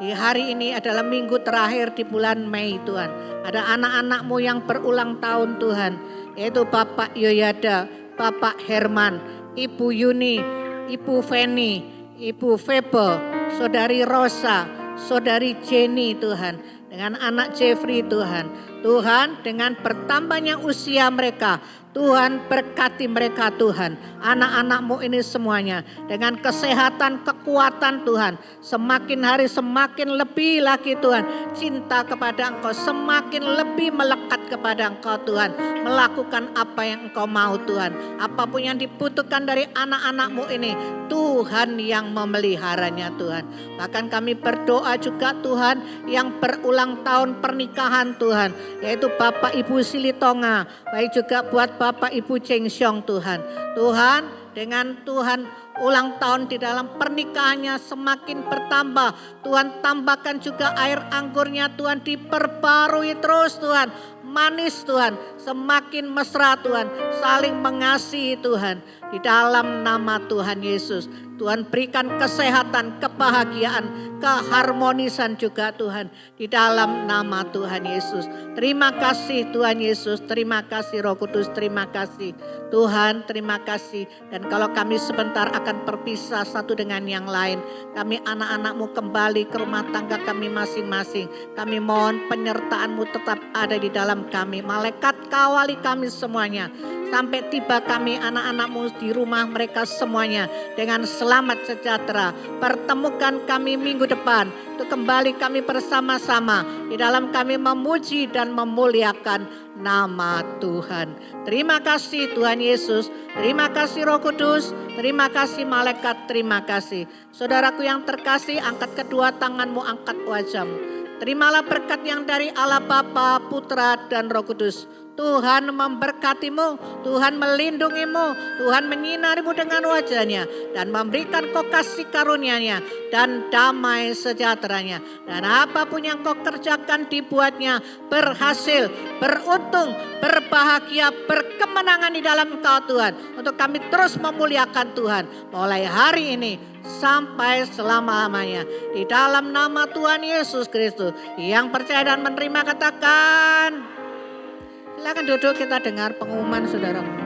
di hari ini adalah minggu terakhir di bulan Mei Tuhan. Ada anak-anakmu yang berulang tahun Tuhan. Yaitu Bapak Yoyada, Bapak Herman, Ibu Yuni, Ibu Feni, Ibu Febe, Saudari Rosa, Saudari Jenny Tuhan. Dengan anak Jeffrey Tuhan. Tuhan, dengan bertambahnya usia mereka, Tuhan berkati mereka Tuhan. Anak-anakmu ini semuanya dengan kesehatan, kekuatan Tuhan. Semakin hari semakin lebih lagi Tuhan. Cinta kepada Engkau semakin lebih melekat kepada Engkau Tuhan. Melakukan apa yang Engkau mau Tuhan. Apapun yang dibutuhkan dari anak-anakmu ini, Tuhan yang memeliharanya Tuhan. Bahkan kami berdoa juga Tuhan yang berulang tahun pernikahan Tuhan. Yaitu Bapak Ibu Silitonga. Baik juga buat Bapak Ibu Cheng Siong Tuhan. Tuhan, dengan Tuhan ulang tahun di dalam pernikahannya semakin bertambah. Tuhan tambahkan juga air anggurnya Tuhan diperbarui terus Tuhan. Manis Tuhan, semakin mesra Tuhan, saling mengasihi Tuhan. Di dalam nama Tuhan Yesus, Tuhan berikan kesehatan, kebahagiaan, keharmonisan juga Tuhan. Di dalam nama Tuhan Yesus. Terima kasih Tuhan Yesus, terima kasih Roh Kudus, terima kasih. Tuhan terima kasih. Dan kalau kami sebentar akan berpisah satu dengan yang lain. Kami anak-anakmu kembali ke rumah tangga kami masing-masing. Kami mohon penyertaan-Mu tetap ada di dalam kami. Malaikat kawali kami semuanya. Sampai tiba kami anak-anakmu di rumah mereka semuanya. Dengan selamat sejahtera. Pertemukan kami minggu depan. Untuk kembali kami bersama-sama. Di dalam kami memuji dan memuliakan nama Tuhan. Terima kasih Tuhan Yesus. Terima kasih Roh Kudus. Terima kasih malaikat. Terima kasih. Saudaraku yang terkasih, angkat kedua tanganmu, angkat wajahmu. Terimalah berkat yang dari Allah Bapa, Putra dan Roh Kudus. Tuhan memberkatimu, Tuhan melindungimu, Tuhan menyinarimu dengan wajahnya dan memberikan kau kasih karunia-Nya dan damai sejahteranya. Dan apapun yang kau kerjakan dibuatnya berhasil, beruntung, berbahagia, berkemenangan di dalam Engkau Tuhan. Untuk kami terus memuliakan Tuhan mulai hari ini sampai selama-lamanya. Di dalam nama Tuhan Yesus Kristus, yang percaya dan menerima katakan. Silakan duduk, kita dengar pengumuman saudara.